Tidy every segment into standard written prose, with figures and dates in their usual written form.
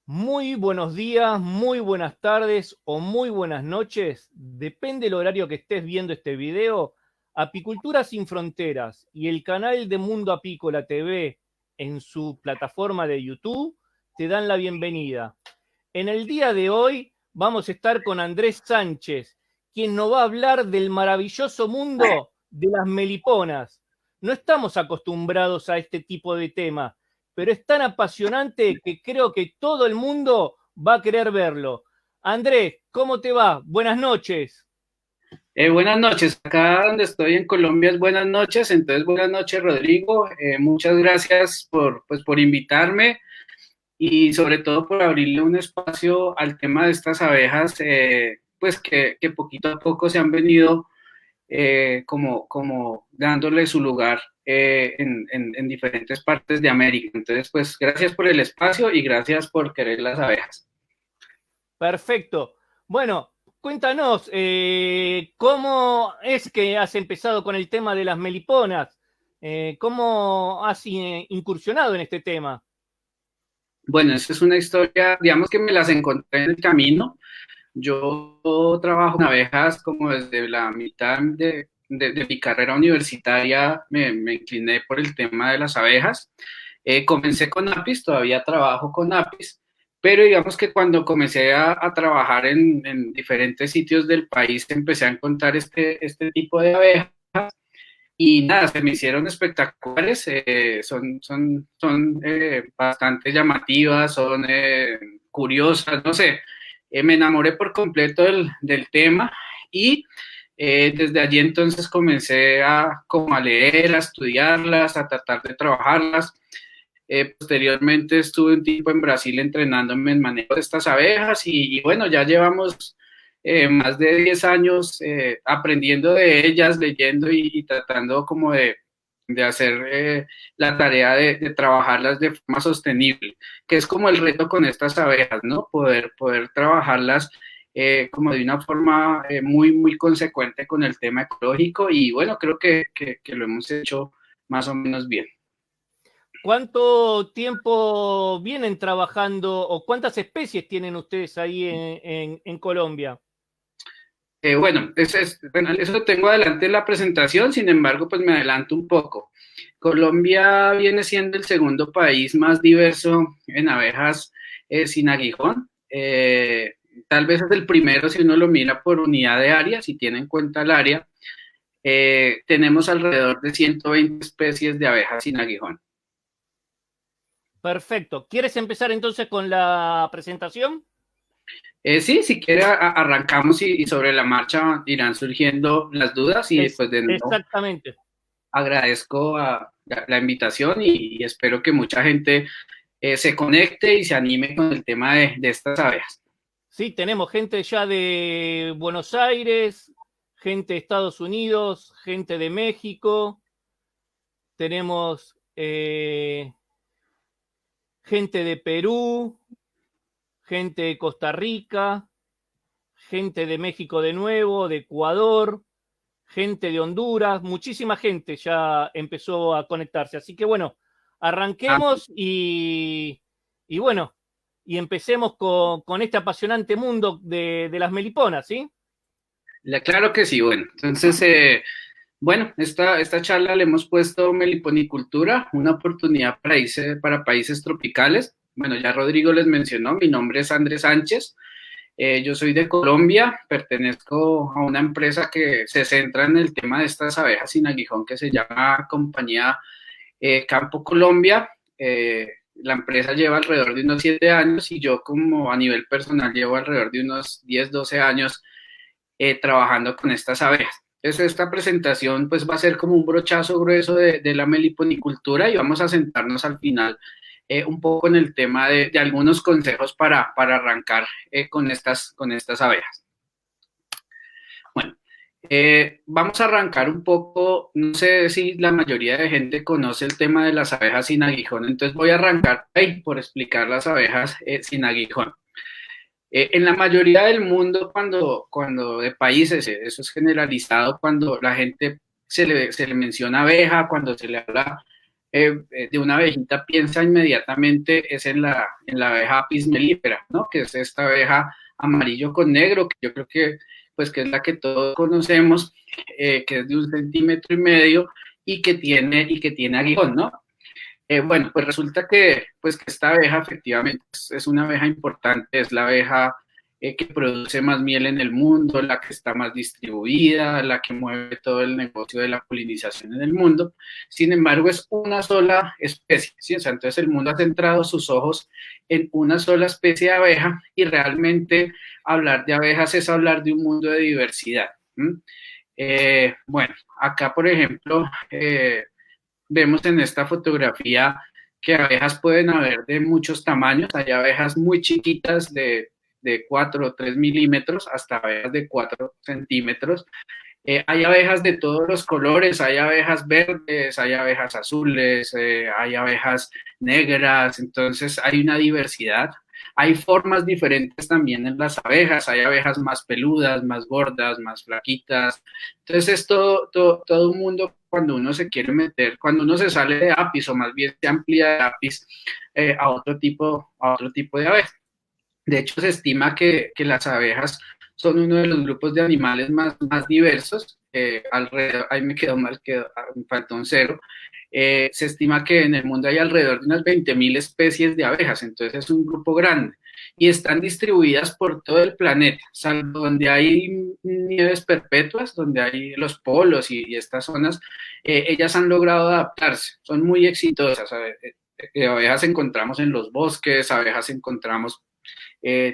Muy buenos días, muy buenas tardes o muy buenas noches. Depende del horario que estés viendo este video. Apicultura sin Fronteras y el canal de Mundo Apícola TV en su plataforma de YouTube te dan la bienvenida. En el día de hoy vamos a estar con Andrés Sánchez, quien nos va a hablar del maravilloso mundo de las meliponas. No estamos acostumbrados a este tipo de tema, pero es tan apasionante que creo que todo el mundo va a querer verlo. Andrés, ¿cómo te va? Buenas noches. Buenas noches, acá donde estoy en Colombia es buenas noches, entonces buenas noches Rodrigo, muchas gracias por invitarme y sobre todo por abrirle un espacio al tema de estas abejas, pues que poquito a poco se han venido como dándole su lugar en diferentes partes de América. Entonces, pues gracias por el espacio y gracias por querer las abejas. Perfecto. Bueno, cuéntanos, ¿cómo es que has empezado con el tema de las meliponas? ¿Cómo has incursionado en este tema? Bueno, esta es una historia, digamos que me las encontré en el camino. Yo trabajo con abejas como desde la mitad de mi carrera universitaria, me incliné por el tema de las abejas. Comencé con apis, todavía trabajo con apis, pero digamos que cuando comencé a trabajar en diferentes sitios del país, empecé a encontrar este tipo de abejas y nada, se me hicieron espectaculares, son bastante llamativas, son curiosas, no sé, me enamoré por completo del tema y desde allí entonces comencé como a leer, a estudiarlas, a tratar de trabajarlas. Posteriormente estuve un tiempo en Brasil entrenándome en manejo de estas abejas y bueno, ya llevamos más de 10 años aprendiendo de ellas, leyendo y tratando como de hacer la tarea de trabajarlas de forma sostenible, que es como el reto con estas abejas, ¿no? Poder trabajarlas como de una forma muy consecuente con el tema ecológico y bueno, creo que lo hemos hecho más o menos bien. ¿Cuánto tiempo vienen trabajando o cuántas especies tienen ustedes ahí en Colombia? Bueno, bueno, eso tengo adelante en la presentación, sin embargo, pues me adelanto un poco. Colombia viene siendo el segundo país más diverso en abejas sin aguijón. Tal vez es el primero si uno lo mira por unidad de área, si tiene en cuenta el área. Tenemos alrededor de 120 especies de abejas sin aguijón. Perfecto. ¿Quieres empezar entonces con la presentación? Sí, si quiere arrancamos y sobre la marcha irán surgiendo las dudas y pues de nuevo Exactamente. agradezco la invitación y espero que mucha gente se conecte y se anime con el tema de estas abejas. Sí, tenemos gente ya de Buenos Aires, gente de Estados Unidos, gente de México, tenemos gente de Perú, gente de Costa Rica, gente de México de nuevo, de Ecuador, gente de Honduras, muchísima gente ya empezó a conectarse. Así que bueno, Ah, arranquemos y bueno, y empecemos con este apasionante mundo de las meliponas, ¿sí? claro que sí, bueno, entonces, bueno, esta charla le hemos puesto meliponicultura, una oportunidad para países tropicales. Bueno, ya Rodrigo les mencionó, mi nombre es Andrés Sánchez. Yo soy de Colombia, pertenezco a una empresa que se centra en el tema de estas abejas sin aguijón que se llama Compañía Campo Colombia. La empresa lleva alrededor de unos 7 años y yo como a nivel personal llevo alrededor de unos 10, 12 años trabajando con estas abejas. Entonces esta presentación pues va a ser como un brochazo grueso de la meliponicultura y vamos a sentarnos al final un poco en el tema de algunos consejos para arrancar con estas abejas. Bueno, vamos a arrancar un poco, no sé si la mayoría de gente conoce el tema de las abejas sin aguijón, entonces voy a arrancar ahí por explicar las abejas sin aguijón. En la mayoría del mundo, cuando de países, eso es generalizado, cuando la gente se le menciona abeja, cuando se le habla de una abejita piensa inmediatamente es en la abeja Apis mellifera, ¿no? Que es esta abeja amarillo con negro, que yo creo que, pues, que es la que todos conocemos, que es de 1,5 centímetros y que tiene aguijón, ¿no? Bueno, pues resulta que, pues, que esta abeja efectivamente es una abeja importante, es la abeja que produce más miel en el mundo, la que está más distribuida, la que mueve todo el negocio de la polinización en el mundo. Sin embargo, es una sola especie, ¿sí? O sea, entonces el mundo ha centrado sus ojos en una sola especie de abeja y realmente hablar de abejas es hablar de un mundo de diversidad. Bueno, acá, por ejemplo, vemos en esta fotografía que abejas pueden haber de muchos tamaños. Hay abejas muy chiquitas de 4 o 3 milímetros hasta abejas de 4 centímetros. Hay abejas de todos los colores, hay abejas verdes, hay abejas azules, hay abejas negras, entonces hay una diversidad. Hay formas diferentes también en las abejas, hay abejas más peludas, más gordas, más flaquitas. Entonces es todo un mundo cuando uno se quiere meter, cuando uno se sale de Apis o más bien se amplía de Apis a otro tipo de abejas. De hecho, se estima que las abejas son uno de los grupos de animales más diversos. Alrededor, ahí me quedó mal, me faltó un cero. Se estima que en el mundo hay alrededor de unas 20.000 especies de abejas, entonces es un grupo grande. Y están distribuidas por todo el planeta, salvo donde hay nieves perpetuas, donde hay los polos y estas zonas, ellas han logrado adaptarse, son muy exitosas. Abejas encontramos en los bosques, abejas encontramos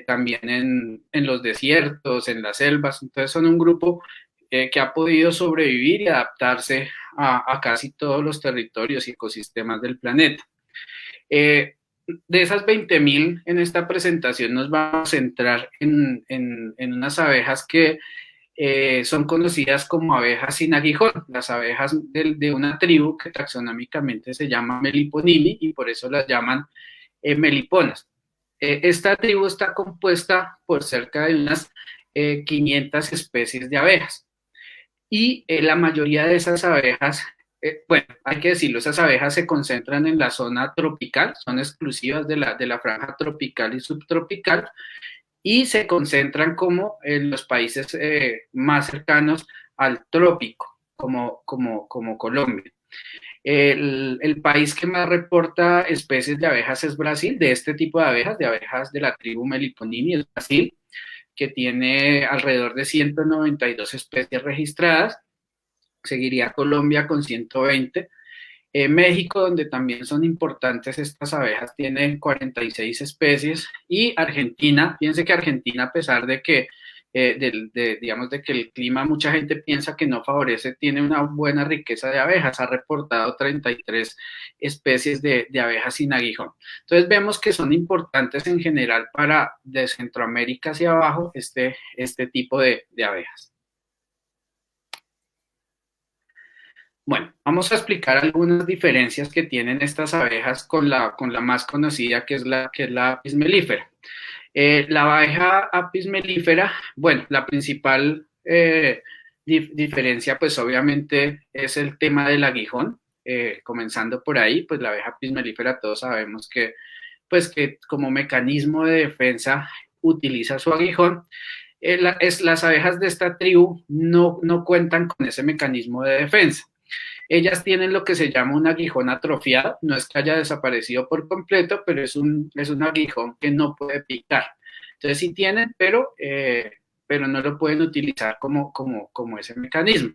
también en los desiertos, en las selvas, entonces son un grupo que ha podido sobrevivir y adaptarse a casi todos los territorios y ecosistemas del planeta. De esas 20.000 en esta presentación nos vamos a centrar en unas abejas que son conocidas como abejas sin aguijón, las abejas de una tribu que taxonómicamente se llama Meliponini y por eso las llaman meliponas. Esta tribu está compuesta por cerca de unas 500 especies de abejas y la mayoría de esas abejas, bueno, hay que decirlo, esas abejas se concentran en la zona tropical, son exclusivas de la franja tropical y subtropical y se concentran como en los países más cercanos al trópico, como Colombia. El país que más reporta especies de abejas es Brasil, de este tipo de abejas de la tribu Meliponini, es Brasil, que tiene alrededor de 192 especies registradas. Seguiría Colombia con 120. México, donde también son importantes estas abejas, tiene 46 especies. Y Argentina, fíjense que Argentina, a pesar de que digamos, de que el clima, mucha gente piensa que no favorece, tiene una buena riqueza de abejas, ha reportado 33 especies de abejas sin aguijón. Entonces vemos que son importantes en general para de Centroamérica hacia abajo este tipo de abejas. Bueno, vamos a explicar algunas diferencias que tienen estas abejas con la más conocida, que es la Apis mellifera. La abeja Apis mellifera, bueno, la principal diferencia, pues obviamente es el tema del aguijón. Comenzando por ahí, pues la abeja Apis mellifera todos sabemos que, pues que como mecanismo de defensa utiliza su aguijón. Las abejas de esta tribu no cuentan con ese mecanismo de defensa. Ellas tienen lo que se llama un aguijón atrofiado, no es que haya desaparecido por completo, pero es un aguijón que no puede picar. Entonces sí tienen, pero no lo pueden utilizar como ese mecanismo.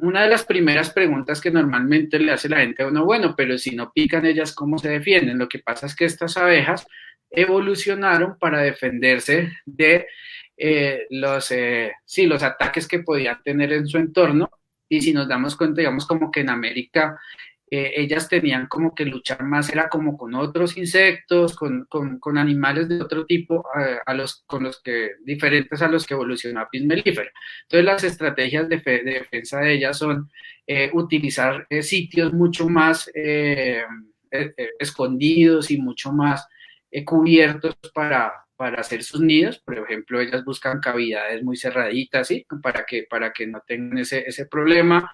Una de las primeras preguntas que normalmente le hace la gente a uno, bueno, pero si no pican ellas, ¿cómo se defienden? Lo que pasa es que estas abejas evolucionaron para defenderse de los ataques que podían tener en su entorno. Y si nos damos cuenta, digamos como que en América ellas tenían como que luchar más, era como con otros insectos, con animales de otro tipo, diferentes a los que evolucionó Apis mellifera. Entonces las estrategias de defensa de ellas son utilizar sitios mucho más escondidos y mucho más cubiertos para hacer sus nidos. Por ejemplo, ellas buscan cavidades muy cerraditas, ¿sí? Para que no tengan ese problema.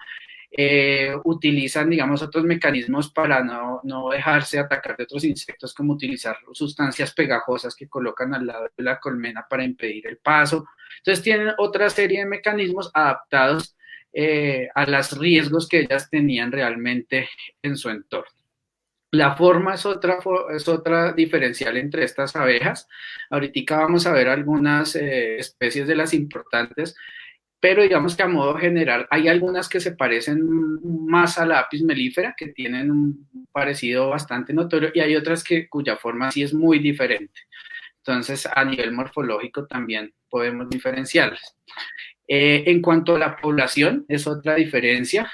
utilizan, digamos, otros mecanismos para no dejarse atacar de otros insectos, como utilizar sustancias pegajosas que colocan al lado de la colmena para impedir el paso. Entonces tienen otra serie de mecanismos adaptados a los riesgos que ellas tenían realmente en su entorno. La forma es otra diferencial entre estas abejas. Ahorita vamos a ver algunas especies de las importantes, pero digamos que a modo general hay algunas que se parecen más a la Apis mellifera, que tienen un parecido bastante notorio, y hay otras cuya forma sí es muy diferente. Entonces, a nivel morfológico también podemos diferenciarlas. En cuanto a la población, es otra diferencia.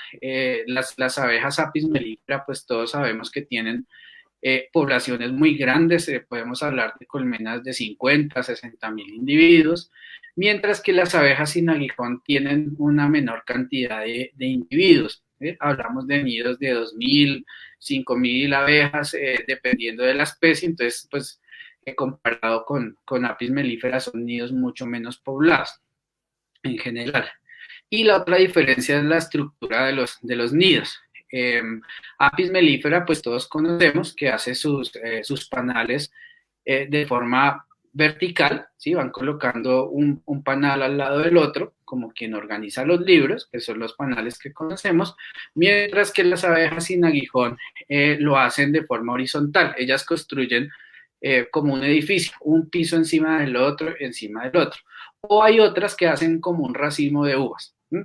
Las abejas Apis mellifera, pues todos sabemos que tienen poblaciones muy grandes, podemos hablar de colmenas de 50, 60 mil individuos, mientras que las abejas sin aguijón tienen una menor cantidad de individuos. Hablamos de nidos de 2.000, 5.000 abejas, dependiendo de la especie, entonces, pues, comparado con Apis mellifera, son nidos mucho menos poblados en general. Y la otra diferencia es la estructura de los nidos. Apis mellifera, pues todos conocemos que hace sus panales de forma vertical, ¿sí? Van colocando un panal al lado del otro, como quien organiza los libros, que son los panales que conocemos, mientras que las abejas sin aguijón lo hacen de forma horizontal. Ellas construyen como un edificio, un piso encima del otro, encima del otro. O hay otras que hacen como un racimo de uvas, ¿sí?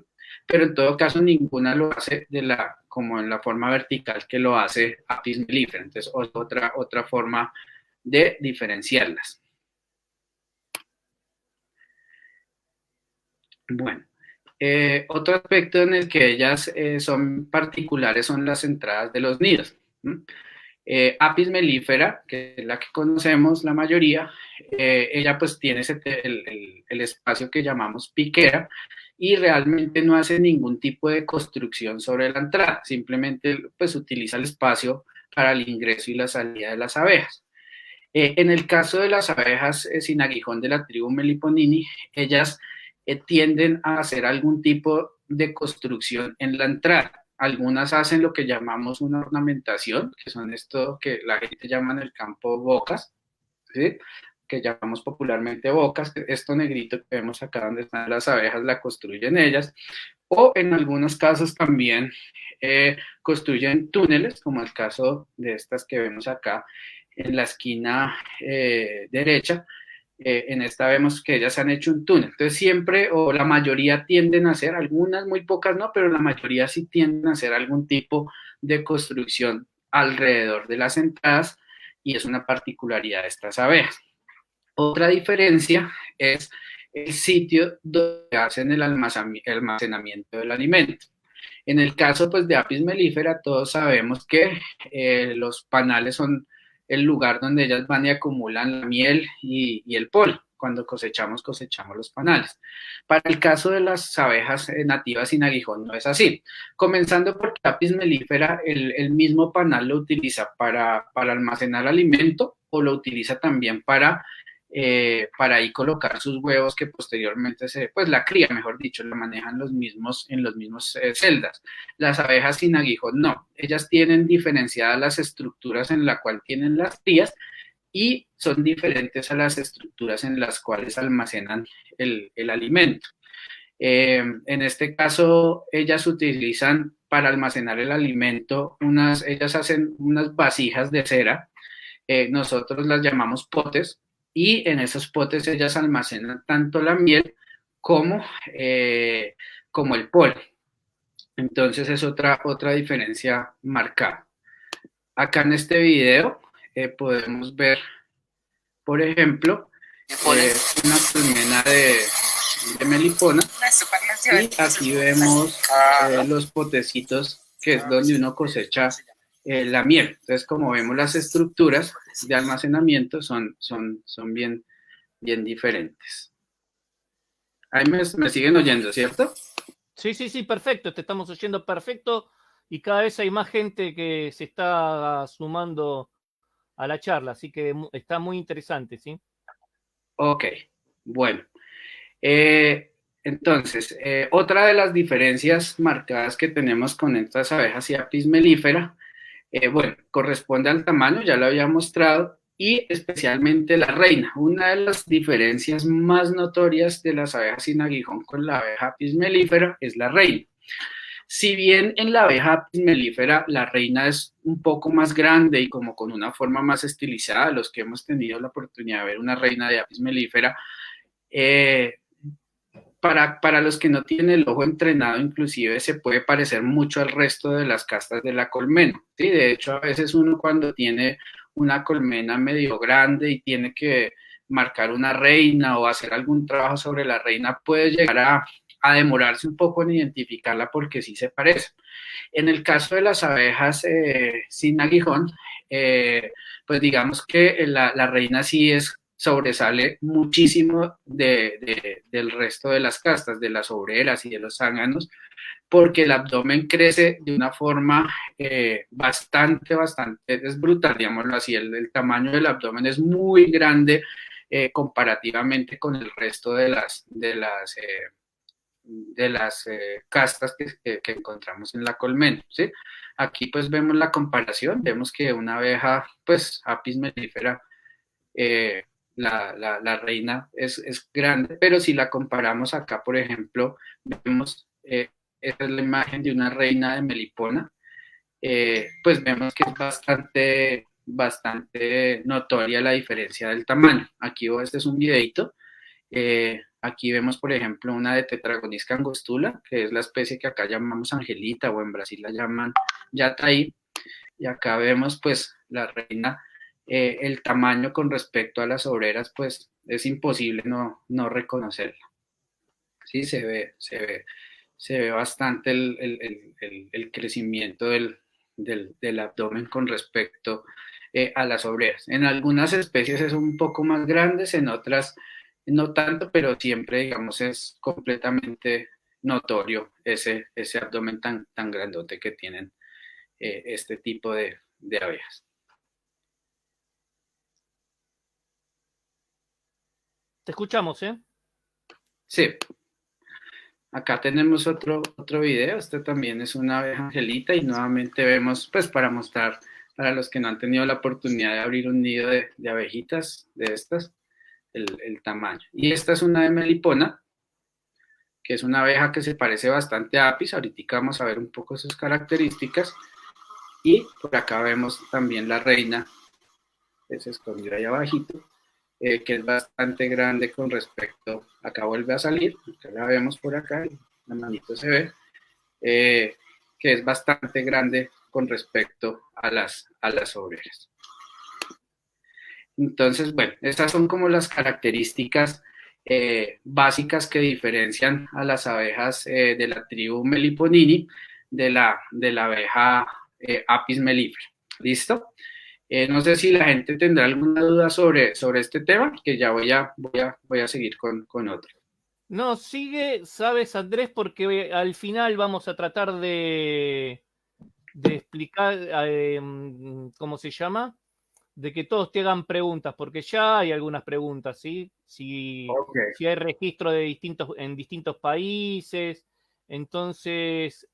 Pero en todo caso ninguna lo hace como en la forma vertical que lo hace Apis mellifera. Entonces, otra forma de diferenciarlas. Bueno, otro aspecto en el que ellas son particulares son las entradas de los nidos. Apis mellifera, que es la que conocemos la mayoría, ella pues tiene el espacio que llamamos piquera y realmente no hace ningún tipo de construcción sobre la entrada, simplemente pues utiliza el espacio para el ingreso y la salida de las abejas. En el caso de las abejas sin aguijón de la tribu Meliponini, ellas tienden a hacer algún tipo de construcción en la entrada. Algunas hacen lo que llamamos una ornamentación, que son esto que la gente llama en el campo bocas, ¿sí? Que llamamos popularmente bocas, esto negrito que vemos acá donde están las abejas la construyen ellas, o en algunos casos también construyen túneles, como el caso de estas que vemos acá en la esquina derecha. En esta vemos que ellas han hecho un túnel. Entonces siempre, o la mayoría tienden a hacer, algunas muy pocas no, pero la mayoría sí tienden a hacer algún tipo de construcción alrededor de las entradas y es una particularidad de estas abejas. Otra diferencia es el sitio donde hacen el almacenamiento del alimento. En el caso pues, de Apis mellifera, todos sabemos que los panales son el lugar donde ellas van y acumulan la miel y el polen. Cuando cosechamos los panales. Para el caso de las abejas nativas sin aguijón no es así. Comenzando porque Apis mellifera, el mismo panal lo utiliza para almacenar alimento o lo utiliza también para ahí colocar sus huevos que posteriormente pues la cría, mejor dicho, la manejan en los mismos celdas. Las abejas sin aguijón no, ellas tienen diferenciadas las estructuras en la cual tienen las crías y son diferentes a las estructuras en las cuales almacenan el alimento. En este caso, ellas utilizan para almacenar el alimento, ellas hacen unas vasijas de cera, nosotros las llamamos potes, y en esos potes ellas almacenan tanto la miel como el polen. Entonces es otra diferencia marcada. Acá en este video podemos ver, por ejemplo, una colmena de melipona y aquí vemos los potecitos que es donde uno cosecha la miel. Entonces, como vemos, las estructuras de almacenamiento son bien diferentes. Ahí me siguen oyendo, ¿cierto? Sí, sí, sí, perfecto, te estamos oyendo perfecto y cada vez hay más gente que se está sumando a la charla, así que está muy interesante, ¿sí? Ok, bueno. Entonces, otra de las diferencias marcadas que tenemos con estas abejas y apis mellifera, bueno, corresponde al tamaño, ya lo había mostrado, y especialmente la reina. Una de las diferencias más notorias de las abejas sin aguijón con la abeja apis mellifera es la reina. Si bien en la abeja apis mellifera la reina es un poco más grande y como con una forma más estilizada, los que hemos tenido la oportunidad de ver una reina de apis mellifera, eh, para los que no tienen el ojo entrenado, inclusive se puede parecer mucho al resto de las castas de la colmena, ¿sí? De hecho, a veces uno cuando tiene una colmena medio grande y tiene que marcar una reina o hacer algún trabajo sobre la reina, puede llegar a demorarse un poco en identificarla porque sí se parece. En el caso de las abejas sin aguijón, pues digamos que la reina sí sobresale muchísimo del resto de las castas, de las obreras y de los zánganos, porque el abdomen crece de una forma bastante, es brutal, digámoslo así, el tamaño del abdomen es muy grande comparativamente con el resto de las castas que encontramos en la colmena, ¿sí? Aquí pues vemos la comparación, vemos que una abeja, pues apis mellifera, la reina es grande, pero si la comparamos acá, por ejemplo, vemos, esta es la imagen de una reina de melipona, pues vemos que es bastante notoria la diferencia del tamaño. Aquí este es un videito. Aquí vemos, por ejemplo, una de Tetragonis angostula, que es la especie que acá llamamos angelita o en Brasil la llaman yataí. Y acá vemos, pues, la reina, el tamaño con respecto a las obreras, pues, es imposible no reconocerla. Sí, se ve bastante el crecimiento del abdomen con respecto a las obreras. En algunas especies es un poco más grandes, en otras no tanto, pero siempre, digamos, es completamente notorio ese abdomen tan grandote que tienen este tipo de abejas. Te escuchamos, ¿eh? Sí, acá tenemos otro video. Este también es una abeja angelita y nuevamente vemos, pues para mostrar para los que no han tenido la oportunidad de abrir un nido de abejitas de estas, el tamaño. Y esta es una de melipona, que es una abeja que se parece bastante a apis. Ahorita vamos a ver un poco sus características. Y por acá vemos también la reina, que se escondió ahí abajito, que es bastante grande con respecto, acá vuelve a salir, acá la vemos por acá, la manito se ve, que es bastante grande con respecto a las obreras. Entonces, bueno, estas son como las características básicas que diferencian a las abejas de la tribu Meliponini de la abeja Apis mellifera. ¿Listo? No sé si la gente tendrá alguna duda sobre este tema, que ya voy a seguir con otro. No, sigue, sabes, Andrés, porque al final vamos a tratar de explicar, ¿cómo se llama? De que todos te hagan preguntas, porque ya hay algunas preguntas, ¿sí? Okay. Si hay registro en distintos países. Entonces,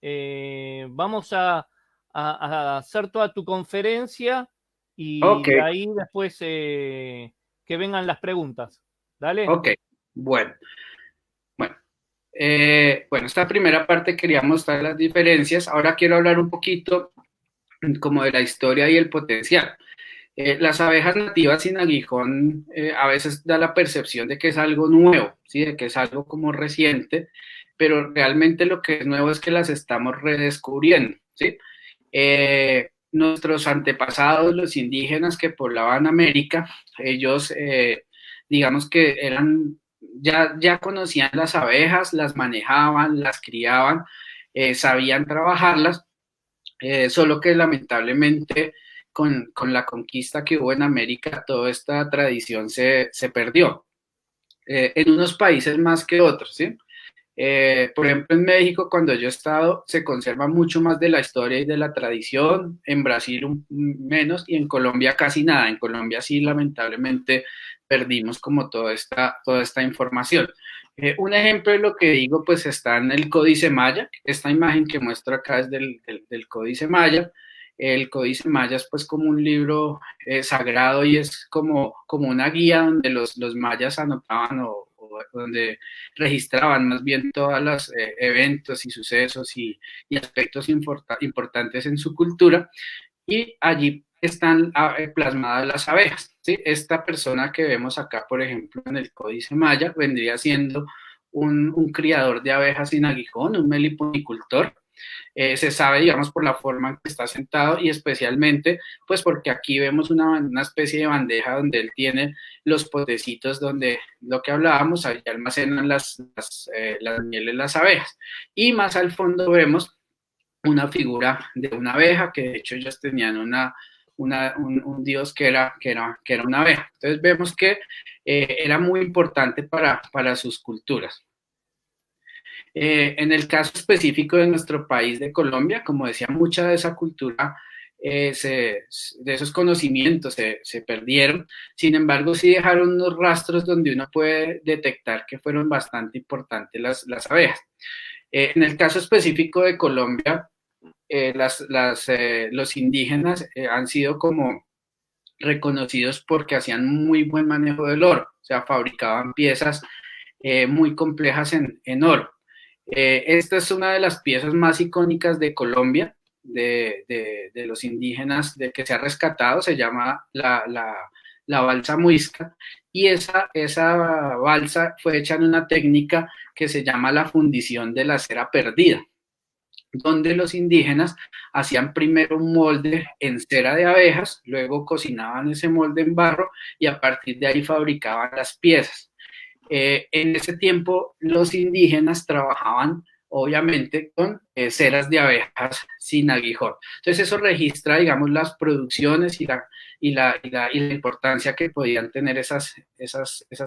vamos a hacer toda tu conferencia y Ok, de ahí después que vengan las preguntas. ¿Dale? ok, bueno, bueno. Bueno, esta primera parte quería mostrar las diferencias. Ahora quiero hablar un poquito como de la historia y el potencial. Las abejas nativas sin aguijón a veces da la percepción de que es algo nuevo, ¿sí? De que es algo como reciente, pero realmente lo que es nuevo es que las estamos redescubriendo, ¿sí? Nuestros antepasados, los indígenas que poblaban América, ellos, digamos que ya conocían las abejas, las manejaban, las criaban, sabían trabajarlas, solo que lamentablemente con la conquista que hubo en América, toda esta tradición se perdió, en unos países más que otros, ¿sí? Por ejemplo, en México, cuando yo he estado, se conserva mucho más de la historia y de la tradición, en Brasil menos y en Colombia casi nada. En Colombia sí, lamentablemente, perdimos como toda esta información. Un ejemplo de lo que digo, pues está en el Códice Maya. Esta imagen que muestro acá es del Códice Maya. El Códice Maya es pues como un libro sagrado y es como una guía donde los mayas anotaban o donde registraban más bien todos los eventos y sucesos y aspectos importantes en su cultura, y allí están plasmadas las abejas, ¿sí? Esta persona que vemos acá, por ejemplo, en el Códice Maya, vendría siendo un criador de abejas sin aguijón, un meliponicultor. Se sabe, digamos, por la forma en que está sentado y especialmente, pues porque aquí vemos una especie de bandeja donde él tiene los potecitos donde lo que hablábamos, ahí almacenan las mieles, las abejas. Y más al fondo vemos una figura de una abeja, que de hecho ellos tenían un dios que era una abeja. Entonces vemos que era muy importante para sus culturas. En el caso específico de nuestro país, de Colombia, como decía, mucha de esa cultura, de esos conocimientos se perdieron. Sin embargo, sí dejaron unos rastros donde uno puede detectar que fueron bastante importantes las abejas. En el caso específico de Colombia, los indígenas han sido como reconocidos porque hacían muy buen manejo del oro, o sea, fabricaban piezas muy complejas en oro. Esta es una de las piezas más icónicas de Colombia, de los indígenas, de que se ha rescatado, se llama la balsa muisca, y esa balsa fue hecha en una técnica que se llama la fundición de la cera perdida, donde los indígenas hacían primero un molde en cera de abejas, luego cocinaban ese molde en barro y a partir de ahí fabricaban las piezas. En ese tiempo los indígenas trabajaban obviamente con ceras de abejas sin aguijón. Entonces eso registra, digamos, las producciones y la importancia que podían tener esas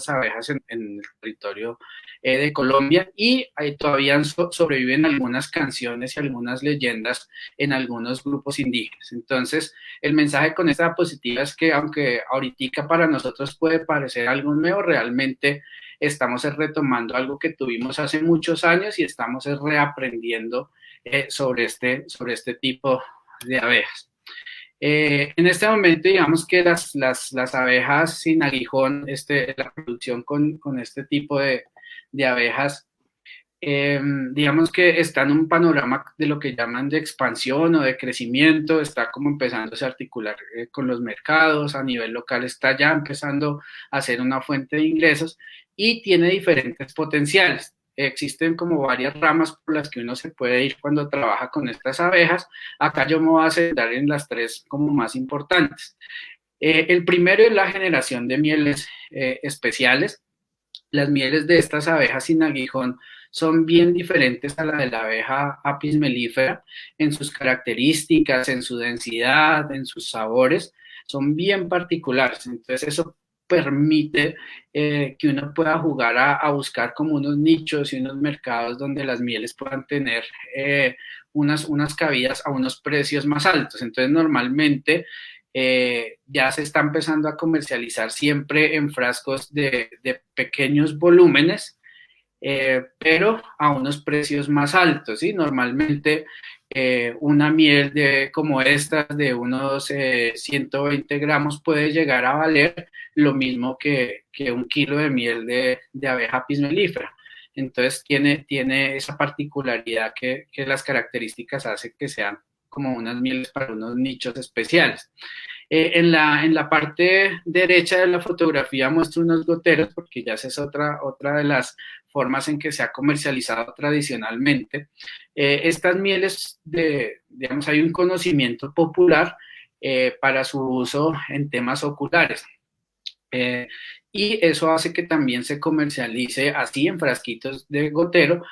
abejas en el territorio de Colombia, y todavía sobreviven algunas canciones y algunas leyendas en algunos grupos indígenas. Entonces, el mensaje con esta diapositiva es que aunque ahorita para nosotros puede parecer algo nuevo, realmente estamos retomando algo que tuvimos hace muchos años y estamos reaprendiendo sobre este tipo de abejas. En este momento, digamos que las abejas sin aguijón, la producción con este tipo de abejas, digamos que está en un panorama de lo que llaman de expansión o de crecimiento, está como empezando a articular con los mercados, a nivel local está ya empezando a ser una fuente de ingresos y tiene diferentes potenciales. Existen como varias ramas por las que uno se puede ir cuando trabaja con estas abejas. Acá yo me voy a centrar en las tres como más importantes. El primero es la generación de mieles especiales. Las mieles de estas abejas sin aguijón son bien diferentes a la de la abeja Apis mellifera en sus características, en su densidad, en sus sabores, son bien particulares. Entonces eso permite que uno pueda jugar a buscar como unos nichos y unos mercados donde las mieles puedan tener unas cabidas a unos precios más altos. Entonces normalmente ya se está empezando a comercializar siempre en frascos de pequeños volúmenes, pero a unos precios más altos, ¿sí? Normalmente una miel como esta de unos 120 gramos puede llegar a valer lo mismo que un kilo de miel de abeja Apis mellifera. Entonces tiene esa particularidad que las características hacen que sean como unas mieles para unos nichos especiales. En la parte derecha de la fotografía muestro unos goteros, porque ya esa es otra de las formas en que se ha comercializado tradicionalmente. Estas mieles, digamos, hay un conocimiento popular para su uso en temas oculares. Y eso hace que también se comercialice así en frasquitos de gotero,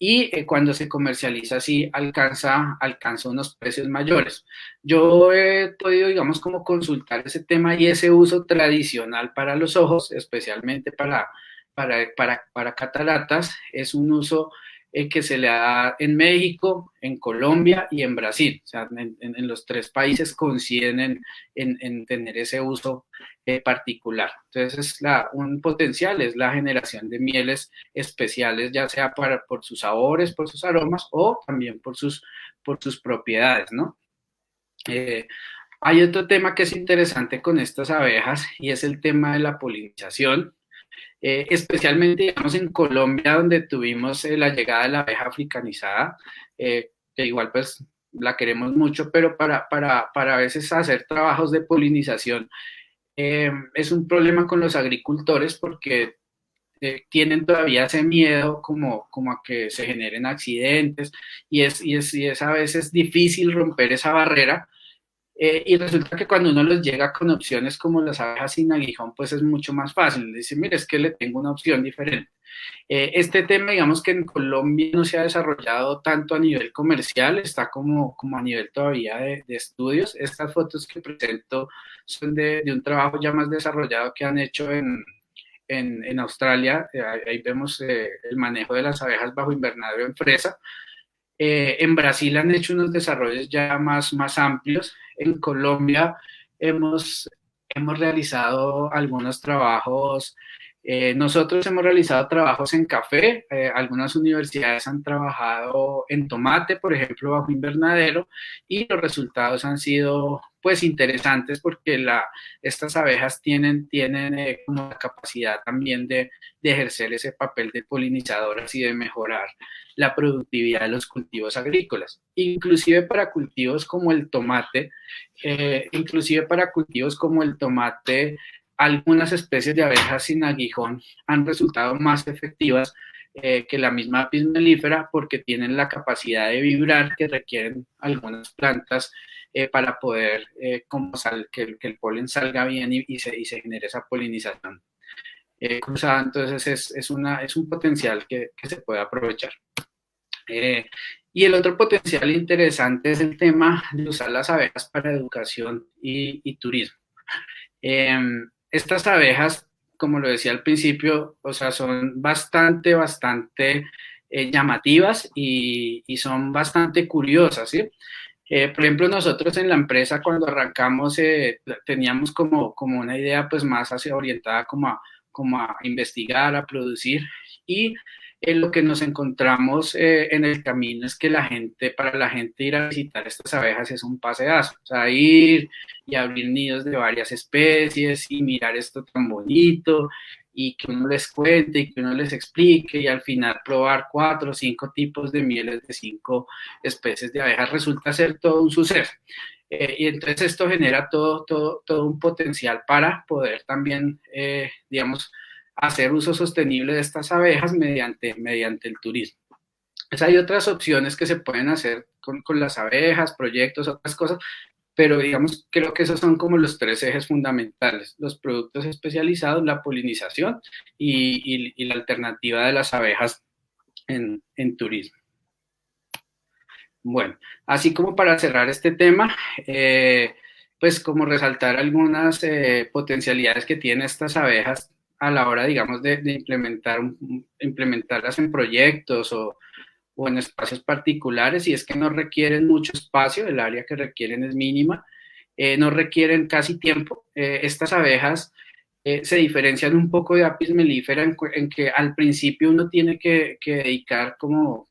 y cuando se comercializa así alcanza unos precios mayores. Yo he podido, digamos, como consultar ese tema y ese uso tradicional para los ojos, especialmente para cataratas, es un uso que se le da en México, en Colombia y en Brasil. O sea, en los tres países coinciden en tener ese uso particular. Entonces, un potencial es la generación de mieles especiales, ya sea por sus sabores, por sus aromas o también por sus propiedades, ¿no? Hay otro tema que es interesante con estas abejas y es el tema de la polinización, especialmente, digamos, en Colombia, donde tuvimos la llegada de la abeja africanizada, que igual pues la queremos mucho, pero para a veces hacer trabajos de polinización es un problema con los agricultores porque tienen todavía ese miedo como a que se generen accidentes y es a veces difícil romper esa barrera. Y resulta que cuando uno les llega con opciones como las abejas sin aguijón, pues es mucho más fácil. Dice, mire, es que le tengo una opción diferente. Este tema, digamos que en Colombia no se ha desarrollado tanto a nivel comercial, está como a nivel todavía de estudios. Estas fotos que presento son de un trabajo ya más desarrollado que han hecho en Australia. Ahí vemos el manejo de las abejas bajo invernadero en fresa. En Brasil han hecho unos desarrollos ya más amplios. En Colombia hemos realizado algunos trabajos. Nosotros hemos realizado trabajos en café. Algunas universidades han trabajado en tomate, por ejemplo, bajo invernadero, y los resultados han sido pues interesantes porque estas abejas tienen como la capacidad también de ejercer ese papel de polinizadoras y de mejorar la productividad de los cultivos agrícolas, inclusive para cultivos como el tomate, algunas especies de abejas sin aguijón han resultado más efectivas que la misma apis mellifera porque tienen la capacidad de vibrar que requieren algunas plantas para poder que el polen salga bien y se genere esa polinización cruzada. Entonces es un potencial que se puede aprovechar. Y el otro potencial interesante es el tema de usar las abejas para educación y turismo. Estas abejas, como lo decía al principio, o sea, son bastante llamativas y son bastante curiosas, ¿sí? Por ejemplo, nosotros en la empresa cuando arrancamos teníamos como una idea pues más orientada como a investigar, a producir, y lo que nos encontramos en el camino es que para la gente ir a visitar estas abejas es un paseazo, o sea, ir y abrir nidos de varias especies y mirar esto tan bonito y que uno les cuente y que uno les explique y al final probar 4 o 5 tipos de mieles de 5 especies de abejas resulta ser todo un suceso. Y entonces esto genera todo un potencial para poder también, digamos, hacer uso sostenible de estas abejas mediante el turismo. Pues hay otras opciones que se pueden hacer con las abejas, proyectos, otras cosas, pero digamos, creo que esos son como los 3 ejes fundamentales: los productos especializados, la polinización y la alternativa de las abejas en turismo. Bueno, así como para cerrar este tema, pues como resaltar algunas potencialidades que tienen estas abejas a la hora, digamos, de implementarlas en proyectos o en espacios particulares, y es que no requieren mucho espacio, el área que requieren es mínima, no requieren casi tiempo. Estas abejas se diferencian un poco de apis mellifera en que al principio uno tiene que dedicar como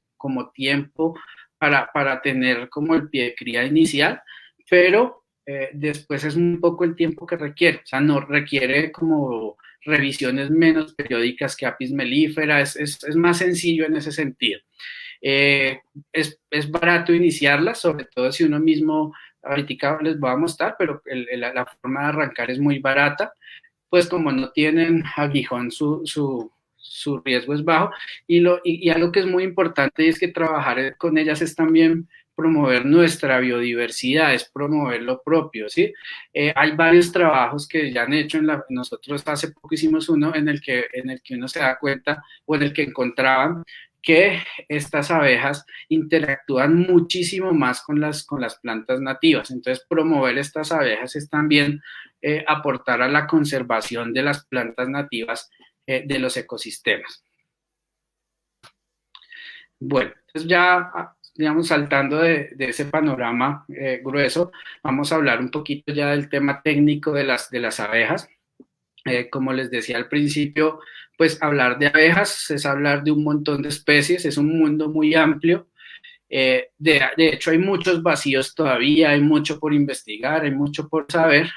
tiempo para tener como el pie de cría inicial, pero después es un poco el tiempo que requiere, o sea, no requiere como revisiones menos periódicas que apis mellifera, es más sencillo en ese sentido. Es barato iniciarlas, sobre todo si uno mismo, ahorita les voy a mostrar, pero la forma de arrancar es muy barata, pues como no tienen aguijón, su riesgo es bajo, y algo que es muy importante y es que trabajar con ellas es también promover nuestra biodiversidad, es promover lo propio, ¿sí? Hay varios trabajos que ya han hecho, nosotros hace poco hicimos uno en el que uno se da cuenta, o en el que encontraban que estas abejas interactúan muchísimo más con las plantas nativas. Entonces, promover estas abejas es también aportar a la conservación de las plantas nativas de los ecosistemas. Bueno, entonces ya, digamos, saltando de ese panorama grueso, vamos a hablar un poquito ya del tema técnico de las abejas. Como les decía al principio, pues hablar de abejas es hablar de un montón de especies, es un mundo muy amplio. De hecho, hay muchos vacíos todavía, hay mucho por investigar, hay mucho por saber.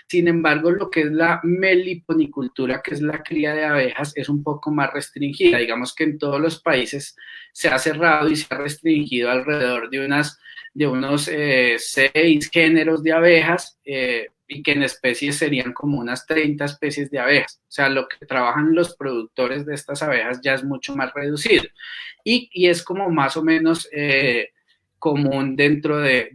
Sin embargo, lo que es la meliponicultura, que es la cría de abejas, es un poco más restringida. Digamos que en todos los países se ha cerrado y se ha restringido alrededor de unos 6 géneros de abejas, y que en especies serían como unas 30 especies de abejas. O sea, lo que trabajan los productores de estas abejas ya es mucho más reducido. Y es como más o menos común dentro de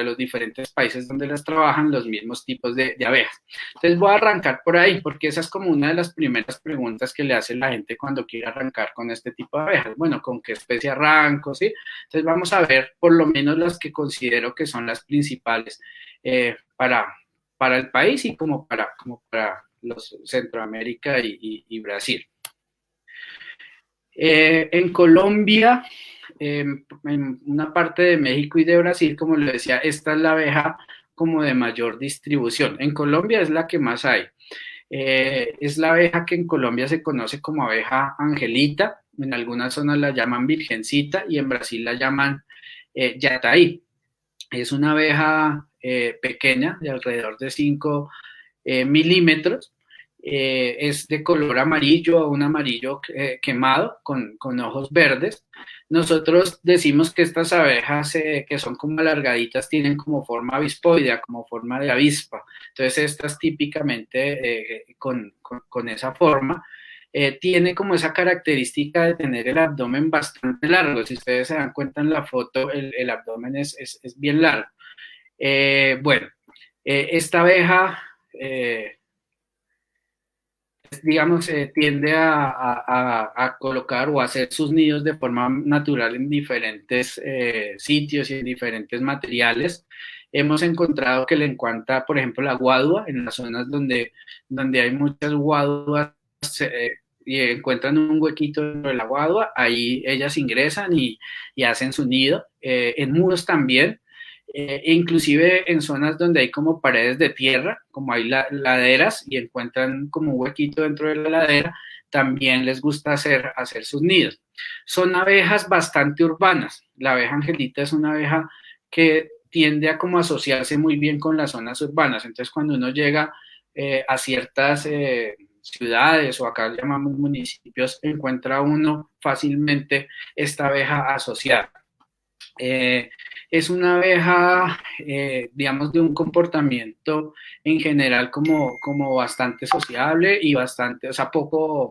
los diferentes países donde las trabajan los mismos tipos de abejas. Entonces voy a arrancar por ahí, porque esa es como una de las primeras preguntas que le hace la gente cuando quiere arrancar con este tipo de abejas. Bueno, ¿con qué especie arranco? ¿Sí? Entonces vamos a ver por lo menos las que considero que son las principales para el país y como para los Centroamérica y Brasil. En Colombia, en una parte de México y de Brasil, como le decía, esta es la abeja como de mayor distribución. En Colombia es la que más hay. Es la abeja que en Colombia se conoce como abeja angelita, en algunas zonas la llaman virgencita y en Brasil la llaman yataí. Es una abeja pequeña, de alrededor de 5 milímetros. Es de color amarillo, un amarillo quemado con ojos verdes. Nosotros decimos que estas abejas que son como alargaditas tienen como forma avispoidea, como forma de avispa. Entonces estas típicamente con esa forma tiene como esa característica de tener el abdomen bastante largo. Si ustedes se dan cuenta en la foto, el abdomen es bien largo. Bueno, esta abeja digamos, tiende a colocar o a hacer sus nidos de forma natural en diferentes sitios y en diferentes materiales. Hemos encontrado que le encanta, por ejemplo, la guadua, en las zonas donde hay muchas guaduas y encuentran un huequito dentro de la guadua, ahí ellas ingresan y hacen su nido. En muros también, inclusive en zonas donde hay como paredes de tierra, como hay laderas y encuentran como un huequito dentro de la ladera, también les gusta hacer sus nidos. Son abejas bastante urbanas. La abeja angelita es una abeja que tiende a como asociarse muy bien con las zonas urbanas. Entonces, cuando uno llega a ciertas ciudades o acá llamamos municipios, encuentra uno fácilmente esta abeja asociada. Eh, es una abeja, digamos, de un comportamiento en general como bastante sociable y bastante, o sea, poco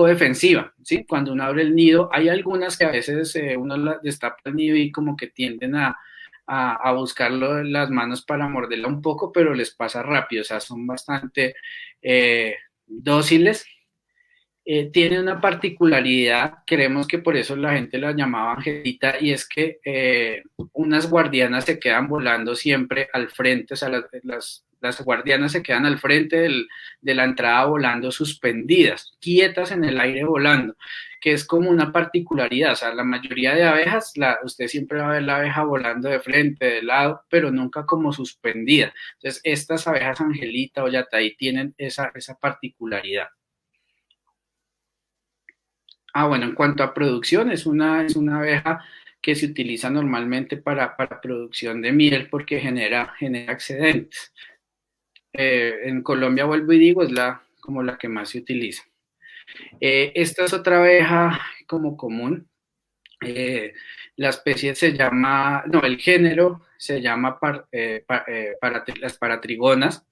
defensiva, ¿sí? Cuando uno abre el nido, hay algunas que a veces uno destapa el nido y como que tienden a buscarlo en las manos para morderla un poco, pero les pasa rápido, o sea, son bastante dóciles. Tiene una particularidad, creemos que por eso la gente la llamaba Angelita, y es que unas guardianas se quedan volando siempre al frente, o sea, las guardianas se quedan al frente de la entrada volando suspendidas, quietas en el aire volando, que es como una particularidad, o sea, la mayoría de abejas, usted siempre va a ver la abeja volando de frente, de lado, pero nunca como suspendida. Entonces, estas abejas Angelita o Yataí tienen esa particularidad. Bueno, en cuanto a producción, es una abeja que se utiliza normalmente para producción de miel porque genera excedentes. En Colombia, vuelvo y digo, es como la que más se utiliza. Esta es otra abeja como común. La especie se llama, no, el género se llama las paratrigonas.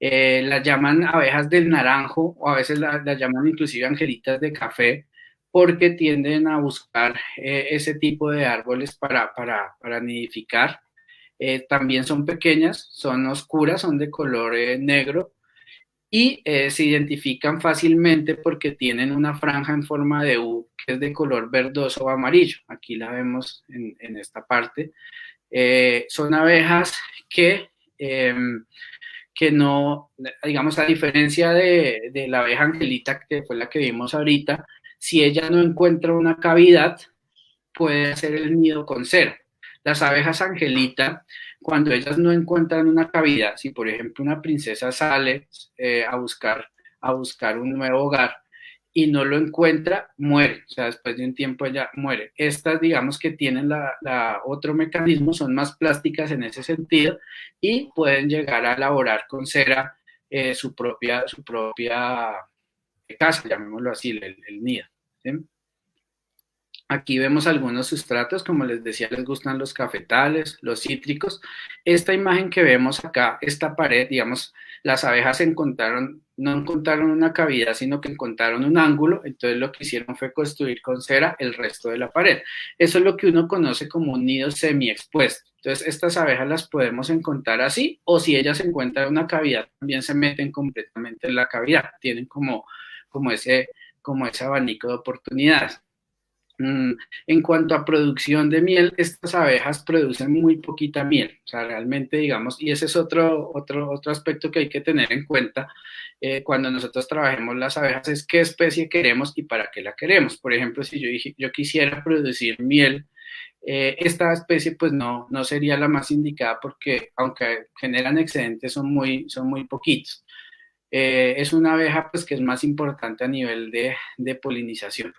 Las llaman abejas del naranjo o a veces las llaman inclusive angelitas de café porque tienden a buscar ese tipo de árboles para nidificar. También son pequeñas, son oscuras, son de color negro y se identifican fácilmente porque tienen una franja en forma de U que es de color verdoso o amarillo. Aquí la vemos en esta parte. Son abejas que no, digamos, a diferencia de la abeja angelita, que fue la que vimos ahorita, Si ella no encuentra una cavidad, puede hacer el nido con cera. Las abejas angelita, cuando ellas no encuentran una cavidad, si por ejemplo una princesa sale a buscar un nuevo hogar y no lo encuentra, muere, o sea, después de un tiempo ella muere. Estas, digamos que tienen otro mecanismo, son más plásticas en ese sentido y pueden llegar a elaborar con cera su propia casa, llamémoslo así, el nido. ¿Sí? Aquí vemos algunos sustratos, como les decía, les gustan los cafetales, los cítricos. Esta imagen que vemos acá, esta pared, digamos, las abejas no encontraron una cavidad, sino que encontraron un ángulo, entonces lo que hicieron fue construir con cera el resto de la pared. Eso es lo que uno conoce como un nido semi-expuesto. Entonces, estas abejas las podemos encontrar así, o si ellas encuentran una cavidad, también se meten completamente en la cavidad. Tienen como ese abanico de oportunidades. En cuanto a producción de miel, estas abejas producen muy poquita miel, o sea, realmente, digamos, y ese es otro aspecto que hay que tener en cuenta cuando nosotros trabajemos las abejas, es qué especie queremos y para qué la queremos. Por ejemplo, si yo quisiera producir miel, esta especie pues no sería la más indicada porque aunque generan excedentes son muy poquitos. Es una abeja pues que es más importante a nivel de polinización.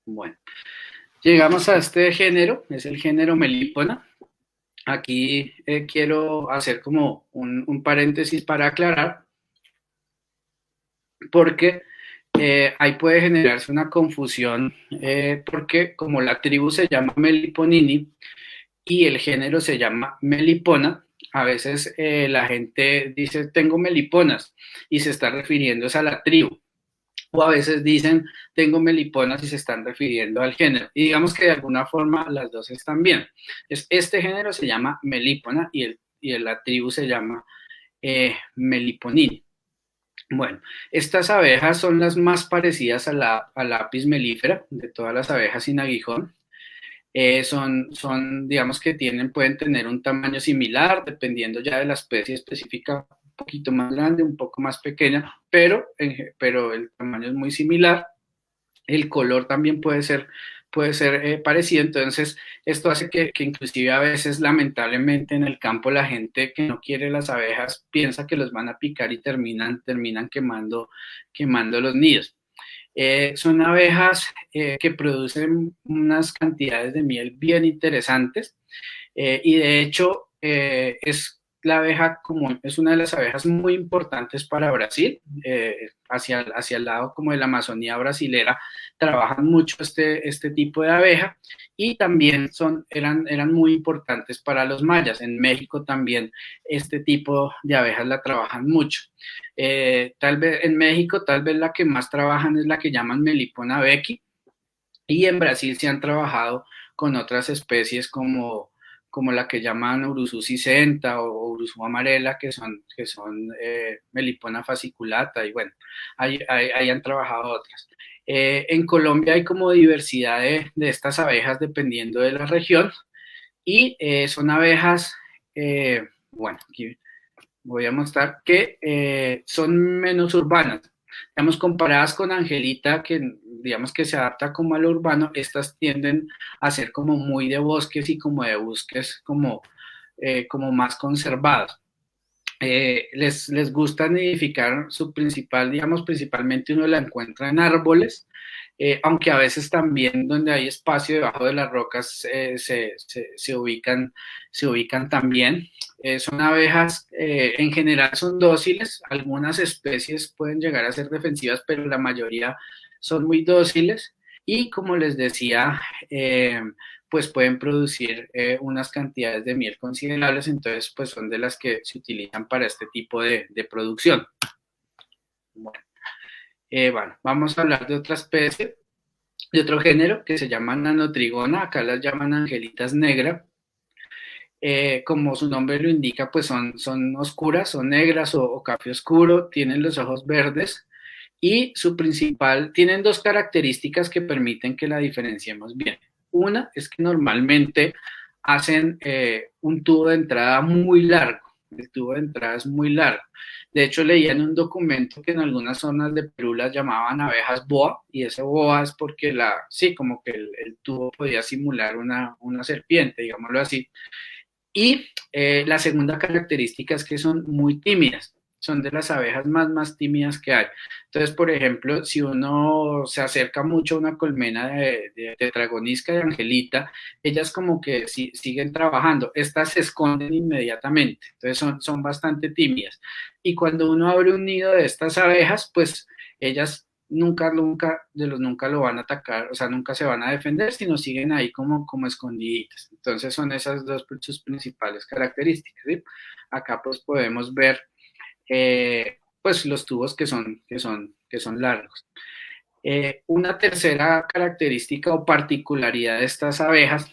Bueno, llegamos a este género, es el género Melipona. Aquí quiero hacer como un paréntesis para aclarar, porque ahí puede generarse una confusión, porque como la tribu se llama Meliponini y el género se llama Melipona, a veces la gente dice tengo meliponas y se está refiriendo a la tribu. O a veces dicen, tengo meliponas y se están refiriendo al género. Y digamos que de alguna forma las dos están bien. Este género se llama melipona y la tribu se llama meliponini. Bueno, estas abejas son las más parecidas a la Apis mellifera, de todas las abejas sin aguijón. Digamos que pueden tener un tamaño similar, dependiendo ya de la especie específica, un poquito más grande, un poco más pequeña, pero el tamaño es muy similar. El color también puede ser parecido, entonces esto hace que inclusive a veces lamentablemente en el campo la gente que no quiere las abejas piensa que los van a picar y terminan quemando los nidos. Son abejas que producen unas cantidades de miel bien interesantes y de hecho es una de las abejas muy importantes para Brasil, hacia el lado como de la Amazonía brasilera, trabajan mucho este tipo de abeja y también eran muy importantes para los mayas. En México también este tipo de abejas la trabajan mucho. Tal vez en México, tal vez la que más trabajan es la que llaman Melipona becky, y en Brasil se han trabajado con otras especies como la que llaman Urusú sisenta o Urusú amarela, que son Melipona fasciculata, y bueno, ahí han trabajado otras. En Colombia hay como diversidad de estas abejas dependiendo de la región, y son abejas, bueno, aquí voy a mostrar que son menos urbanas. Digamos, comparadas con Angelita, que digamos que se adapta como a lo urbano, estas tienden a ser como muy de bosques y como de bosques como más conservados. Les gusta nidificar principalmente uno la encuentra en árboles, aunque a veces también donde hay espacio debajo de las rocas se ubican también. Son abejas, en general son dóciles, algunas especies pueden llegar a ser defensivas, pero la mayoría son muy dóciles y como les decía, pues pueden producir unas cantidades de miel considerables, entonces pues son de las que se utilizan para este tipo de producción. Bueno, vamos a hablar de otra especie, de otro género que se llama Nanotrigona, acá las llaman angelitas negras. Como su nombre lo indica, pues son oscuras, son negras o café oscuro, tienen los ojos verdes y tienen dos características que permiten que la diferenciemos bien. Una es que normalmente hacen un tubo de entrada muy largo, el tubo de entrada es muy largo. De hecho, leía en un documento que en algunas zonas de Perú las llamaban abejas boa, y ese boa es porque sí, como que el tubo podía simular una serpiente, digámoslo así. Y la segunda característica es que son muy tímidas, son de las abejas más tímidas que hay. Entonces, por ejemplo, si uno se acerca mucho a una colmena de tetragonisca y angelita, ellas como que siguen trabajando, estas se esconden inmediatamente, entonces son bastante tímidas. Y cuando uno abre un nido de estas abejas, pues ellas nunca lo van a atacar, o sea, nunca se van a defender, sino siguen ahí como escondiditas. Entonces son esas dos sus principales características, ¿sí? Acá pues podemos ver pues los tubos que son largos. Una tercera característica o particularidad de estas abejas,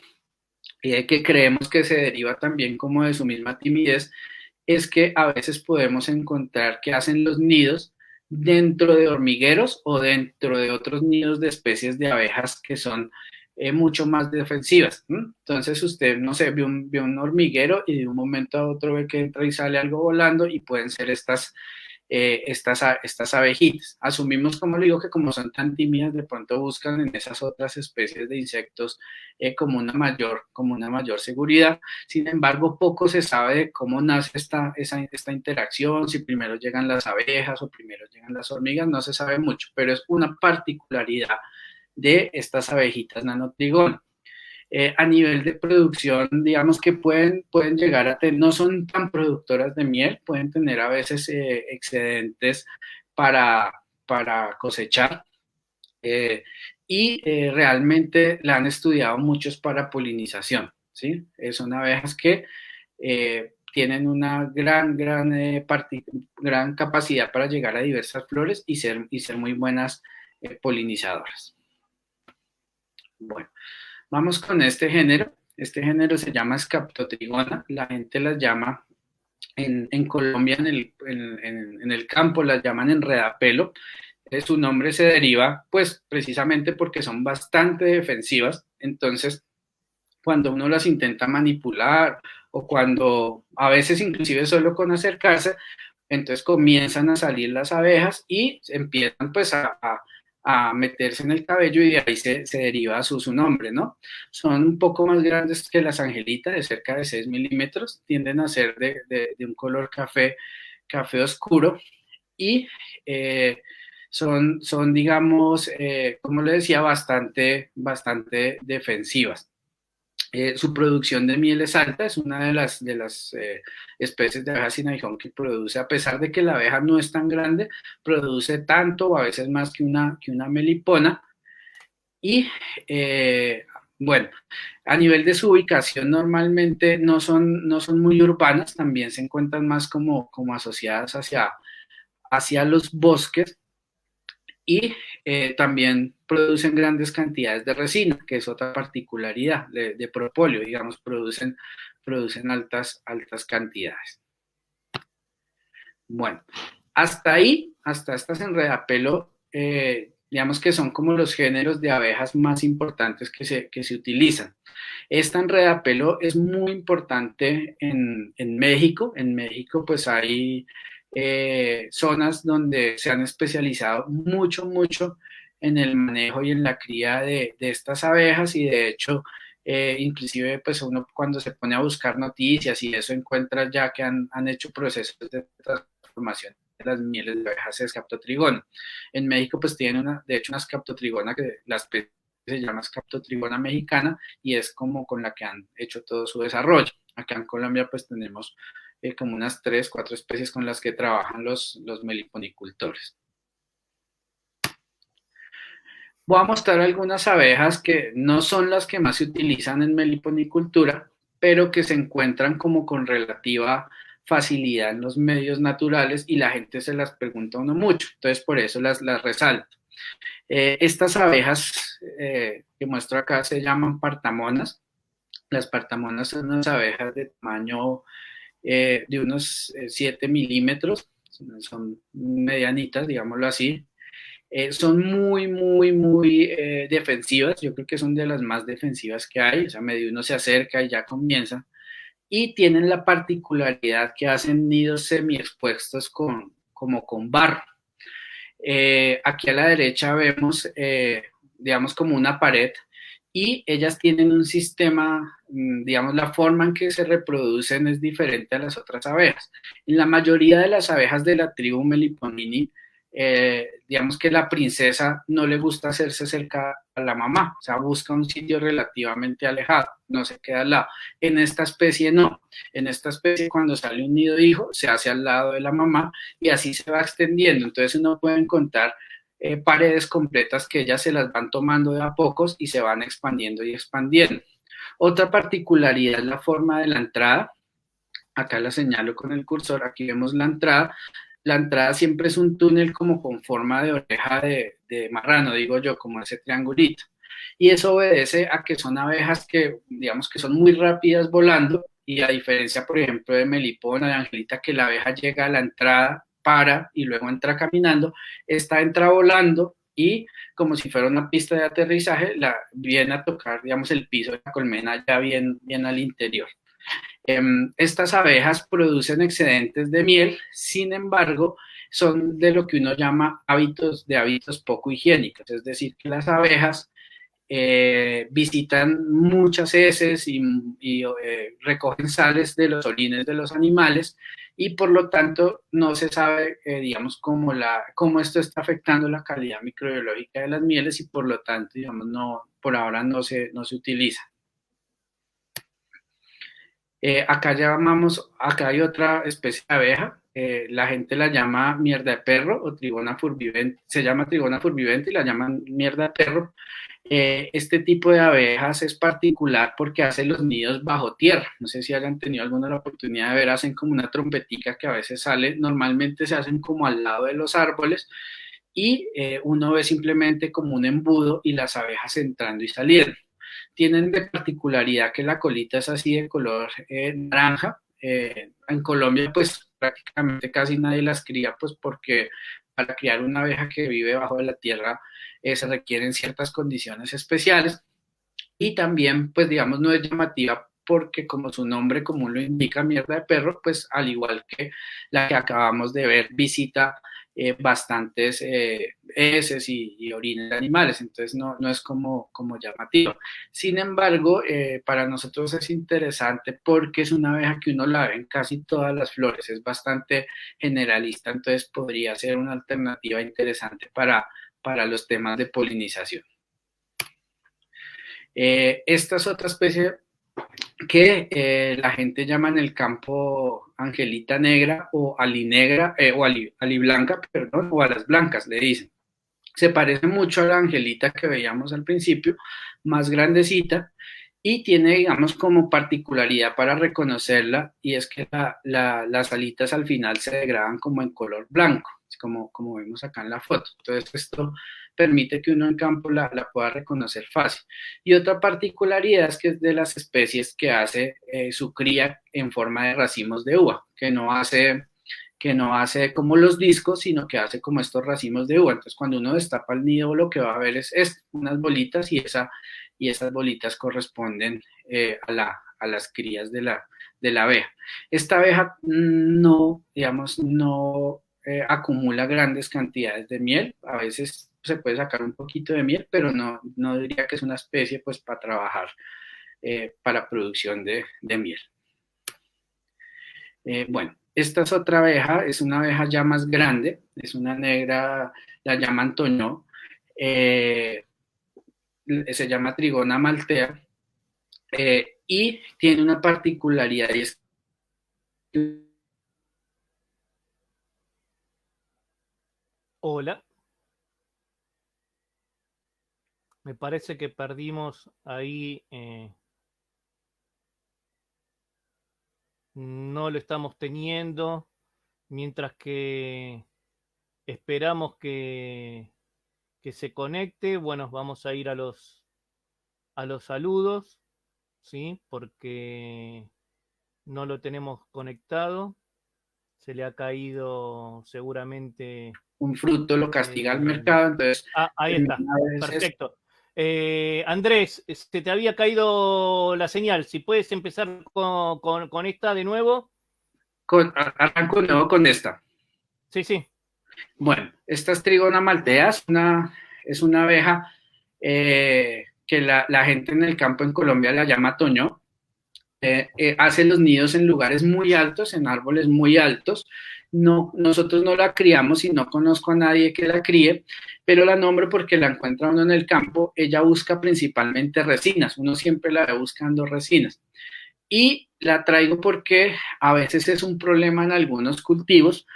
que creemos que se deriva también como de su misma timidez, es que a veces podemos encontrar que hacen los nidos dentro de hormigueros o dentro de otros nidos de especies de abejas que son mucho más defensivas. Entonces usted, no sé, ve un hormiguero y de un momento a otro ve que entra y sale algo volando y pueden ser estas abejitas. Asumimos, como le digo, que como son tan tímidas, de pronto buscan en esas otras especies de insectos como una mayor seguridad. Sin embargo, poco se sabe de cómo nace esta interacción, si primero llegan las abejas o primero llegan las hormigas, no se sabe mucho, pero es una particularidad de estas abejitas nanotrigona. A nivel de producción, digamos que pueden llegar a tener, no son tan productoras de miel, pueden tener a veces excedentes para cosechar, y realmente la han estudiado muchos para polinización, ¿sí? Son abejas que tienen una gran capacidad para llegar a diversas flores y ser muy buenas polinizadoras. Bueno. Vamos con este género. Este género se llama Scaptotrigona. La gente las llama, en Colombia, en el campo, las llaman enredapelo. Su nombre se deriva, pues, precisamente porque son bastante defensivas. Entonces, cuando uno las intenta manipular o cuando, a veces inclusive solo con acercarse, entonces comienzan a salir las abejas y empiezan pues a meterse en el cabello y de ahí se deriva su nombre, ¿no? Son un poco más grandes que las angelitas, de cerca de 6 milímetros, tienden a ser de un color café oscuro y son digamos, como le decía, bastante defensivas. Su producción de miel es alta, es una de las especies de abeja sin aguijón que produce, a pesar de que la abeja no es tan grande, produce tanto o a veces más que una melipona. Y bueno, a nivel de su ubicación normalmente no son muy urbanas, también se encuentran más como asociadas hacia los bosques, y también producen grandes cantidades de resina, que es otra particularidad de propóleo, digamos, producen altas cantidades. Bueno, hasta estas enredapelo, digamos que son como los géneros de abejas más importantes que se utilizan. Esta enredapelo es muy importante en México. En México pues hay zonas donde se han especializado mucho en el manejo y en la cría de estas abejas, y de hecho inclusive pues uno cuando se pone a buscar noticias y eso encuentra ya que han hecho procesos de transformación de las mieles de abejas de Scaptotrigona. En México pues tienen de hecho una Scaptotrigona que la especie se llama Scaptotrigona mexicana y es como con la que han hecho todo su desarrollo. Acá en Colombia pues tenemos como unas 3, 4 especies con las que trabajan los meliponicultores. Voy a mostrar algunas abejas que no son las que más se utilizan en meliponicultura, pero que se encuentran como con relativa facilidad en los medios naturales y la gente se las pregunta a uno mucho, entonces por eso las resalto. Estas abejas que muestro acá se llaman partamonas. Las partamonas son unas abejas de tamaño de unos 7 milímetros, son medianitas, digámoslo así. Son muy defensivas, yo creo que son de las más defensivas que hay, o sea, medio uno se acerca y ya comienza. y tienen la particularidad que hacen nidos semiexpuestos como con barro. Aquí a la derecha vemos, digamos, como una pared y ellas tienen un sistema, digamos, la forma en que se reproducen es diferente a las otras abejas. En la mayoría de las abejas de la tribu Meliponini, digamos que la princesa no le gusta hacerse cerca a la mamá, o sea, busca un sitio relativamente alejado, no se queda al lado. En esta especie no, en esta especie cuando sale un nido de hijo se hace al lado de la mamá y así se va extendiendo, entonces uno puede encontrar paredes completas que ellas se las van tomando de a pocos y se van expandiendo y expandiendo. Otra particularidad es la forma de la entrada. Acá la señalo con el cursor, aquí vemos la entrada. La entrada siempre es un túnel como con forma de oreja de marrano, digo yo, como ese triangulito. Y eso obedece a que son abejas que, digamos, que son muy rápidas volando y a diferencia, por ejemplo, de Melipona, de Angelita, que la abeja llega a la entrada, para y luego entra caminando, esta entra volando y como si fuera una pista de aterrizaje, viene a tocar, digamos, el piso de la colmena ya bien al interior. Estas abejas producen excedentes de miel, sin embargo, son de lo que uno llama hábitos poco higiénicos, es decir, que las abejas visitan muchas heces y recogen sales de los orines de los animales y por lo tanto no se sabe, digamos, cómo esto está afectando la calidad microbiológica de las mieles y por lo tanto, digamos, por ahora no se utiliza. Acá hay otra especie de abeja, la gente la llama mierda de perro o trigona furvivente, se llama trigona furvivente y la llaman mierda de perro. Este tipo de abejas es particular porque hace los nidos bajo tierra. No sé si hayan tenido alguna oportunidad de ver, hacen como una trompetica que a veces sale, normalmente se hacen como al lado de los árboles y uno ve simplemente como un embudo y las abejas entrando y saliendo. Tienen de particularidad que la colita es así de color naranja. En Colombia pues prácticamente casi nadie las cría pues porque para criar una abeja que vive bajo de la tierra se requieren ciertas condiciones especiales y también pues digamos no es llamativa porque como su nombre común lo indica, mierda de perro, pues al igual que la que acabamos de ver, visita bastantes heces y orines de animales, entonces no es como llamativo. Sin embargo, para nosotros es interesante porque es una abeja que uno la ve en casi todas las flores, es bastante generalista, entonces podría ser una alternativa interesante para los temas de polinización. Esta es otra especie que la gente llama en el campo angelita negra o alinegra, o aliblanca, perdón, o alas blancas, le dicen. Se parece mucho a la angelita que veíamos al principio, más grandecita, y tiene, digamos, como particularidad para reconocerla, y es que las alitas al final se degradan como en color blanco, como vemos acá en la foto. Entonces esto permite que uno en campo la pueda reconocer fácil. Y otra particularidad es que es de las especies que hace su cría en forma de racimos de uva, que no hace como los discos, sino que hace como estos racimos de uva. Entonces, cuando uno destapa el nido, lo que va a ver es unas bolitas y esas bolitas corresponden a las crías de la abeja. Esta abeja no, digamos, no acumula grandes cantidades de miel. A veces se puede sacar un poquito de miel, pero no diría que es una especie pues para trabajar para producción de miel. Bueno, esta es otra abeja, es una abeja ya más grande, es una negra, la llaman toñó, se llama Trigona maltea, y tiene una particularidad y es Hola, me parece que perdimos ahí, no lo estamos teniendo, mientras que esperamos que se conecte. Bueno, vamos a ir a los saludos, ¿sí? Porque no lo tenemos conectado. Se le ha caído seguramente un fruto, lo castiga al el... mercado, entonces Ah, ahí está. Perfecto. Andrés, se te había caído la señal. Si puedes empezar con esta de nuevo. Arranco de nuevo con esta. Sí, sí. Bueno, esta es Trigona maltea, es una abeja que la gente en el campo en Colombia la llama toño. Hace los nidos en lugares muy altos, en árboles muy altos. No, nosotros no la criamos y no conozco a nadie que la críe, pero la nombro porque la encuentra uno en el campo. Ella busca principalmente resinas, uno siempre la ve buscando resinas. Y la traigo porque a veces es un problema en algunos cultivos,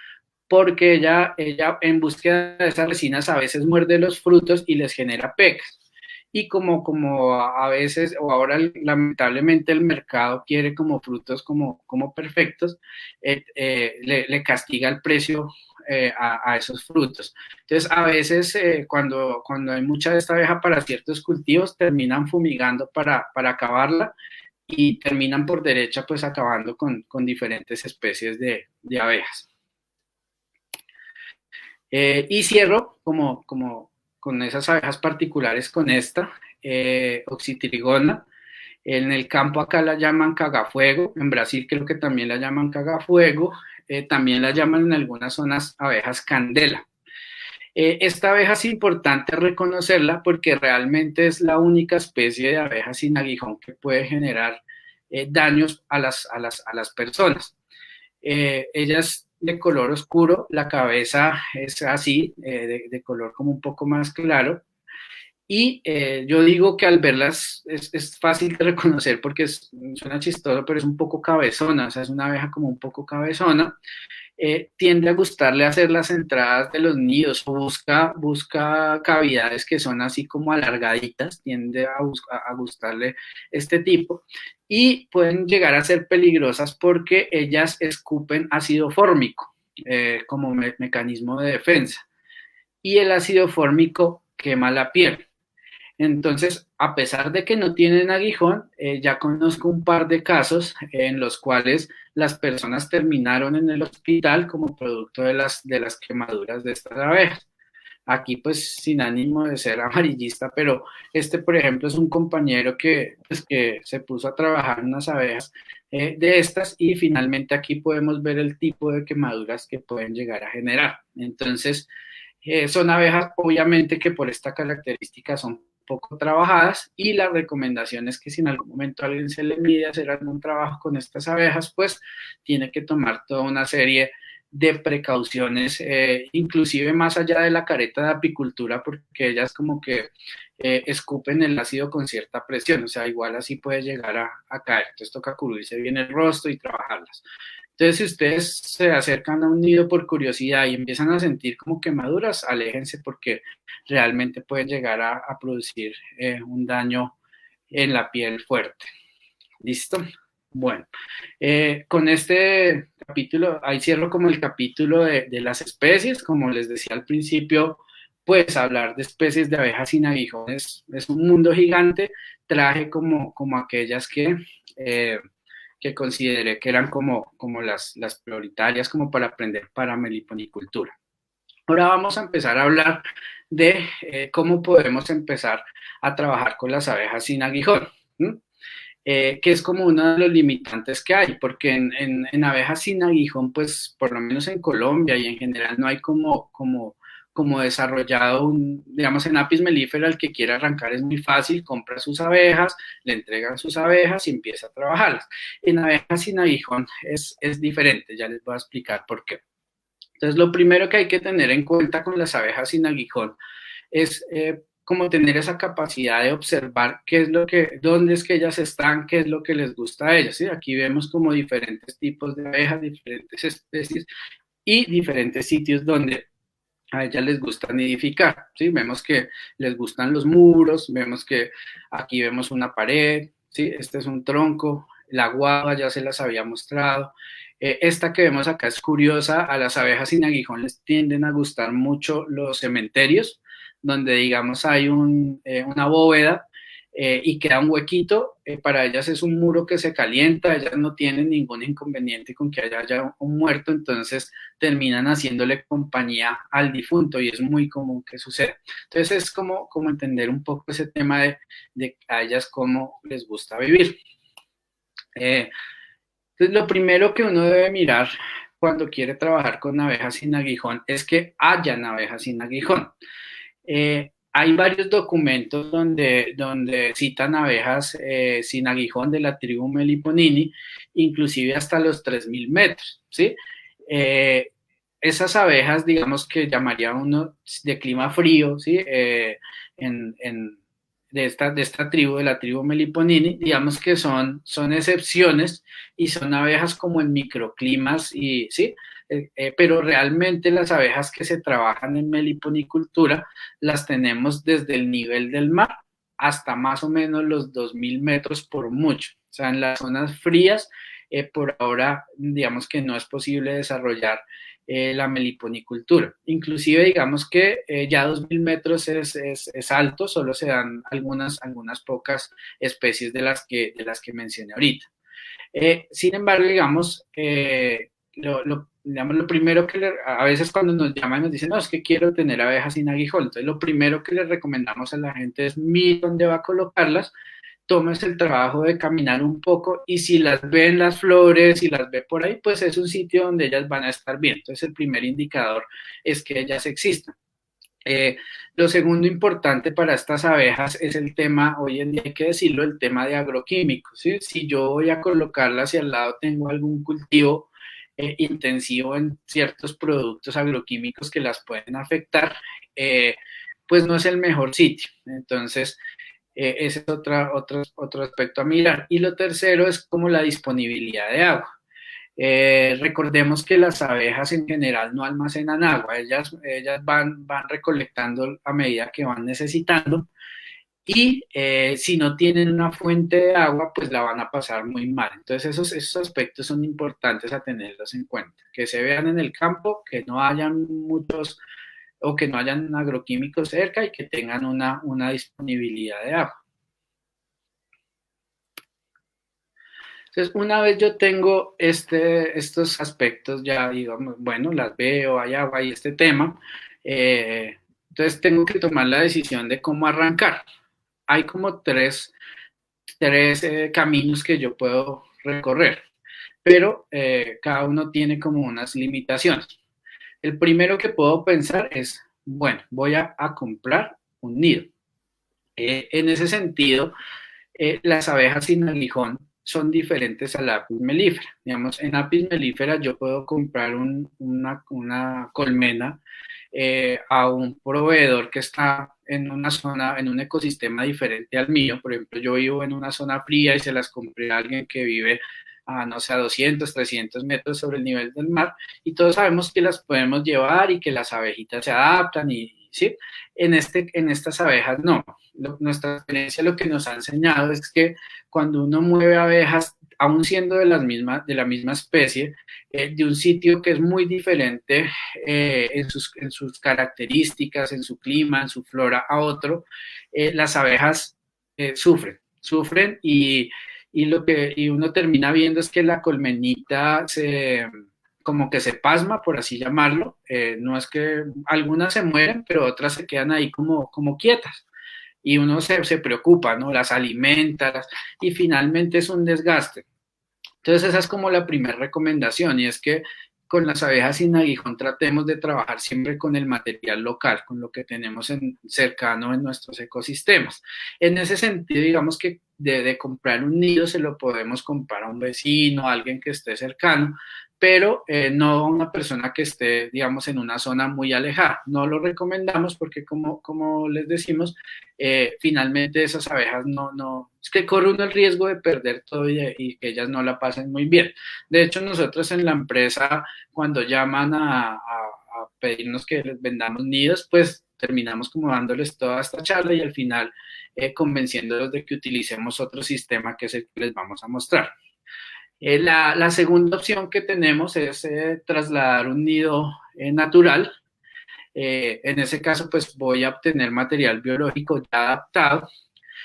porque ella en búsqueda de esas resinas a veces muerde los frutos y les genera pecas. Y como a veces, o ahora lamentablemente el mercado quiere como frutos como perfectos, le castiga el precio a esos frutos. Entonces, a veces cuando hay mucha de esta abeja para ciertos cultivos, terminan fumigando para acabarla y terminan por derecha pues acabando con diferentes especies de abejas. Y cierro como con esas abejas particulares con esta, Oxytrigona. En el campo acá la llaman cagafuego, en Brasil creo que también la llaman cagafuego, también la llaman en algunas zonas abejas candela. Esta abeja es importante reconocerla porque realmente es la única especie de abeja sin aguijón que puede generar daños a las personas. Ella es de color oscuro, la cabeza es así, de color como un poco más claro. Y yo digo que al verlas es fácil de reconocer porque suena chistoso, pero es un poco cabezona, o sea, es una abeja como un poco cabezona. Tiende a gustarle hacer las entradas de los nidos, busca cavidades que son así como alargaditas, tiende a gustarle este tipo y pueden llegar a ser peligrosas porque ellas escupen ácido fórmico como mecanismo de defensa y el ácido fórmico quema la piel. Entonces, a pesar de que no tienen aguijón, ya conozco un par de casos en los cuales las personas terminaron en el hospital como producto de las quemaduras de estas abejas. Aquí, pues, sin ánimo de ser amarillista, pero por ejemplo, es un compañero pues, que se puso a trabajar en unas abejas de estas y finalmente aquí podemos ver el tipo de quemaduras que pueden llegar a generar. Entonces, son abejas, obviamente, que por esta característica son poco trabajadas y la recomendación es que si en algún momento a alguien se le mide hacer algún trabajo con estas abejas, pues tiene que tomar toda una serie de precauciones, inclusive más allá de la careta de apicultura, porque ellas como que escupen el ácido con cierta presión, o sea, igual así puede llegar a caer. Entonces toca cubrirse bien el rostro y trabajarlas. Entonces, si ustedes se acercan a un nido por curiosidad y empiezan a sentir como quemaduras, aléjense porque realmente pueden llegar a producir un daño en la piel fuerte. ¿Listo? Bueno, con este capítulo, ahí cierro como el capítulo de las especies, como les decía al principio, pues hablar de especies de abejas sin aguijones es un mundo gigante, traje como aquellas que consideré que eran como las prioritarias como para aprender para meliponicultura. Ahora vamos a empezar a hablar de cómo podemos empezar a trabajar con las abejas sin aguijón, que es como uno de los limitantes que hay, porque en abejas sin aguijón, pues por lo menos en Colombia y en general no hay como desarrollado digamos, en Apis mellifera, el que quiera arrancar es muy fácil, compra sus abejas, le entregan sus abejas y empieza a trabajarlas. En abejas sin aguijón es diferente, ya les voy a explicar por qué. Entonces, lo primero que hay que tener en cuenta con las abejas sin aguijón es como tener esa capacidad de observar dónde es que ellas están, qué es lo que les gusta a ellas, ¿sí? Aquí vemos como diferentes tipos de abejas, diferentes especies y diferentes sitios donde a ellas les gusta nidificar, ¿sí? Vemos que les gustan los muros, vemos que aquí vemos una pared, ¿sí? Este es un tronco, la guava ya se las había mostrado. Esta que vemos acá es curiosa, a las abejas sin aguijón les tienden a gustar mucho los cementerios, donde digamos hay una bóveda y queda un huequito, para ellas es un muro que se calienta, ellas no tienen ningún inconveniente con que haya un muerto, entonces terminan haciéndole compañía al difunto y es muy común que suceda. Entonces es como entender un poco ese tema de a ellas cómo les gusta vivir. Entonces lo primero que uno debe mirar cuando quiere trabajar con abejas sin aguijón es que hayan abejas sin aguijón. Hay varios documentos donde citan abejas sin aguijón de la tribu Meliponini, inclusive hasta los 3.000 metros, ¿sí? Esas abejas, digamos que llamaría uno de clima frío, ¿sí? En, en, de esta tribu, de la tribu Meliponini, digamos que son excepciones y son abejas como en microclimas, y, ¿sí? Pero realmente las abejas que se trabajan en meliponicultura las tenemos desde el nivel del mar hasta más o menos los 2.000 metros por mucho. O sea, en las zonas frías, por ahora, digamos que no es posible desarrollar la meliponicultura. Inclusive, digamos que ya 2.000 metros es alto, solo se dan algunas pocas especies de las que mencioné ahorita. Sin embargo, digamos, lo primero que a veces cuando nos llaman nos dicen, no, es que quiero tener abejas sin aguijón. Entonces, lo primero que les recomendamos a la gente es mire dónde va a colocarlas, tomes el trabajo de caminar un poco y si las ve en las flores y las ve por ahí, pues es un sitio donde ellas van a estar bien. Entonces, el primer indicador es que ellas existan. Lo segundo importante para estas abejas es el tema, hoy en día hay que decirlo, el tema de agroquímicos, ¿sí? Si yo voy a colocarlas y al lado tengo algún cultivo intensivo en ciertos productos agroquímicos que las pueden afectar, pues no es el mejor sitio. Entonces, ese es otro aspecto a mirar. Y lo tercero es como la disponibilidad de agua. Recordemos que las abejas en general no almacenan agua, ellas van recolectando a medida que van necesitando y si no tienen una fuente de agua, pues la van a pasar muy mal. Entonces esos aspectos son importantes a tenerlos en cuenta, que se vean en el campo, que no hayan muchos o que no hayan agroquímicos cerca y que tengan una disponibilidad de agua. Entonces, una vez yo tengo estos aspectos, ya digamos, bueno, las veo, hay agua, hay este tema, entonces tengo que tomar la decisión de cómo arrancar. Hay como tres caminos que yo puedo recorrer, pero cada uno tiene como unas limitaciones. El primero que puedo pensar es, bueno, voy a comprar un nido. En ese sentido, las abejas sin aguijón son diferentes a la apis mellifera. Digamos, en apis mellifera yo puedo comprar una colmena a un proveedor que está en una zona, en un ecosistema diferente al mío. Por ejemplo, yo vivo en una zona fría y se las compré a alguien que vive no sé, a 200, 300 metros sobre el nivel del mar, y todos sabemos que las podemos llevar y que las abejitas se adaptan, y ¿sí? En estas abejas no. Nuestra experiencia lo que nos ha enseñado es que cuando uno mueve abejas, aún siendo de la misma especie, de un sitio que es muy diferente en sus características, en su clima, en su flora a otro, las abejas sufren y uno termina viendo es que la colmenita como que se pasma, por así llamarlo. No es que algunas se mueren, pero otras se quedan ahí como quietas. Y uno se preocupa, ¿no? Las alimenta, y finalmente es un desgaste. Entonces esa es como la primera recomendación, y es que con las abejas sin aguijón tratemos de trabajar siempre con el material local, con lo que tenemos cercano en nuestros ecosistemas. En ese sentido, digamos que de comprar un nido se lo podemos comprar a un vecino, a alguien que esté cercano, pero no a una persona que esté, digamos, en una zona muy alejada. No lo recomendamos porque, como les decimos, finalmente esas abejas es que corre uno el riesgo de perder todo y que ellas no la pasen muy bien. De hecho, nosotros en la empresa, cuando llaman a pedirnos que les vendamos nidos, pues terminamos como dándoles toda esta charla y al final convenciéndolos de que utilicemos otro sistema que es el que les vamos a mostrar. La segunda opción que tenemos es trasladar un nido natural. En ese caso, pues voy a obtener material biológico ya adaptado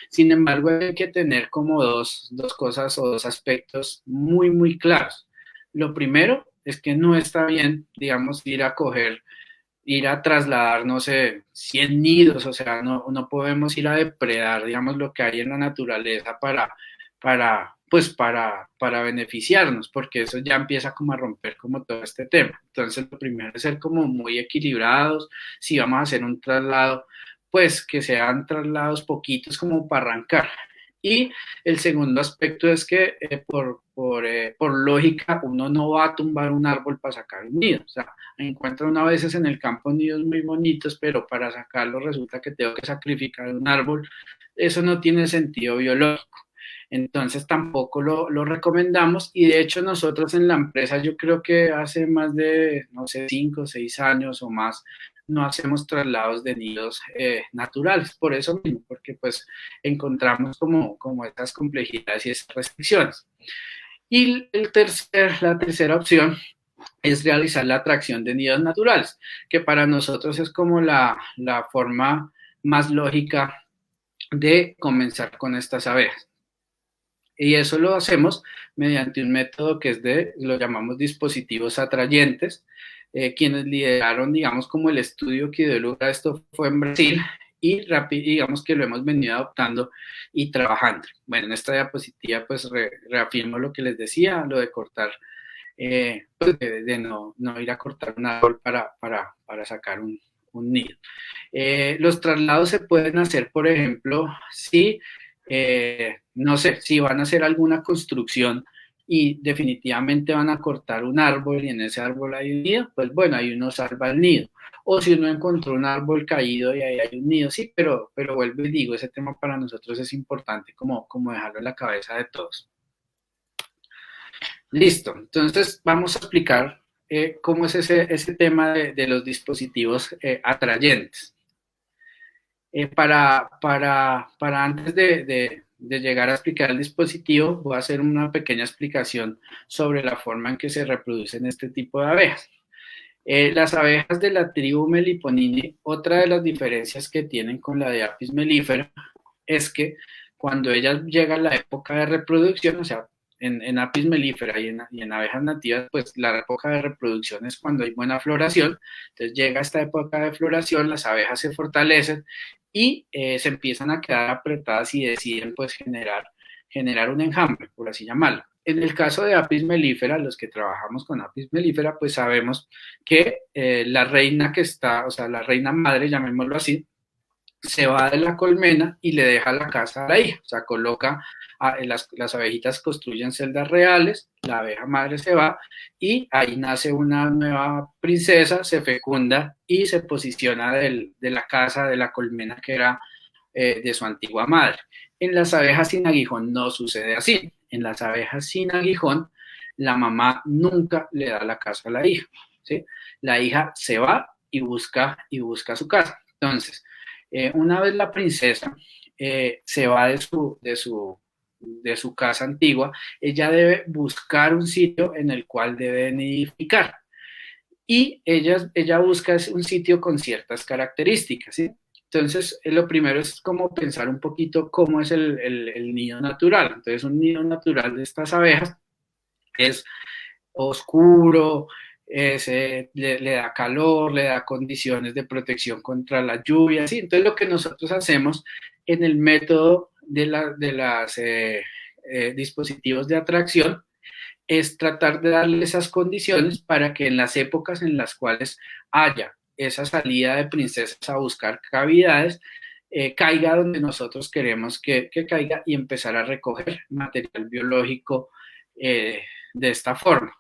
Sin embargo, hay que tener como dos cosas o dos aspectos muy, muy claros. Lo primero es que no está bien, digamos, ir a trasladar, no sé, 100 nidos, o sea, no podemos ir a depredar, digamos, lo que hay en la naturaleza para beneficiarnos, porque eso ya empieza como a romper como todo este tema. Entonces, lo primero es ser como muy equilibrados, si vamos a hacer un traslado, pues que sean traslados poquitos como para arrancar. Y el segundo aspecto es que por lógica uno no va a tumbar un árbol para sacar un nido. O sea, encuentra uno a veces en el campo nidos muy bonitos, pero para sacarlos resulta que tengo que sacrificar un árbol. Eso no tiene sentido biológico. Entonces tampoco lo recomendamos y de hecho nosotros en la empresa yo creo que hace más de, no sé, 5 o 6 años o más no hacemos traslados de nidos naturales, por eso mismo, porque pues encontramos como estas complejidades y estas restricciones. Y la tercera opción es realizar la atracción de nidos naturales, que para nosotros es como la forma más lógica de comenzar con estas abejas. Y eso lo hacemos mediante un método que lo llamamos dispositivos atrayentes. Quienes lideraron, digamos, como el estudio que dio lugar a esto fue en Brasil y digamos que lo hemos venido adoptando y trabajando. Bueno, en esta diapositiva pues reafirmo lo que les decía, lo de cortar, pues de no ir a cortar un árbol para sacar un nido. Los traslados se pueden hacer, por ejemplo, si, no sé, si van a hacer alguna construcción y definitivamente van a cortar un árbol y en ese árbol hay un nido, pues bueno, ahí uno salva el nido. O si uno encontró un árbol caído y ahí hay un nido, sí, pero vuelvo y digo, ese tema para nosotros es importante como dejarlo en la cabeza de todos. Listo, entonces vamos a explicar cómo es ese tema de los dispositivos atrayentes. Para antes de llegar a explicar el dispositivo, voy a hacer una pequeña explicación sobre la forma en que se reproducen este tipo de abejas. Las abejas de la tribu Meliponini, otra de las diferencias que tienen con la de Apis mellifera es que cuando ellas llegan a la época de reproducción, o sea, en Apis mellifera y en abejas nativas, pues la época de reproducción es cuando hay buena floración. Entonces llega esta época de floración, las abejas se fortalecen y se empiezan a quedar apretadas y deciden pues generar un enjambre, por así llamarlo. En el caso de Apis mellifera, los que trabajamos con Apis mellifera, pues sabemos que la reina que está, o sea, la reina madre, llamémoslo así, se va de la colmena y le deja la casa a la hija, o sea, coloca, las abejitas construyen celdas reales, la abeja madre se va y ahí nace una nueva princesa, se fecunda y se posiciona de la casa, de la colmena que era de su antigua madre. En las abejas sin aguijón no sucede así, en las abejas sin aguijón la mamá nunca le da la casa a la hija, ¿sí? La hija se va y busca su casa. Entonces, una vez la princesa se va de su casa antigua, ella debe buscar un sitio en el cual debe nidificar. Y ella busca un sitio con ciertas características, ¿sí? Entonces, lo primero es como pensar un poquito cómo es el nido natural. Entonces, un nido natural de estas abejas es oscuro, le da calor, le da condiciones de protección contra la lluvia, ¿sí? Entonces lo que nosotros hacemos en el método de los dispositivos de atracción es tratar de darle esas condiciones para que en las épocas en las cuales haya esa salida de princesas a buscar cavidades, caiga donde nosotros queremos que caiga y empezar a recoger material biológico de esta forma.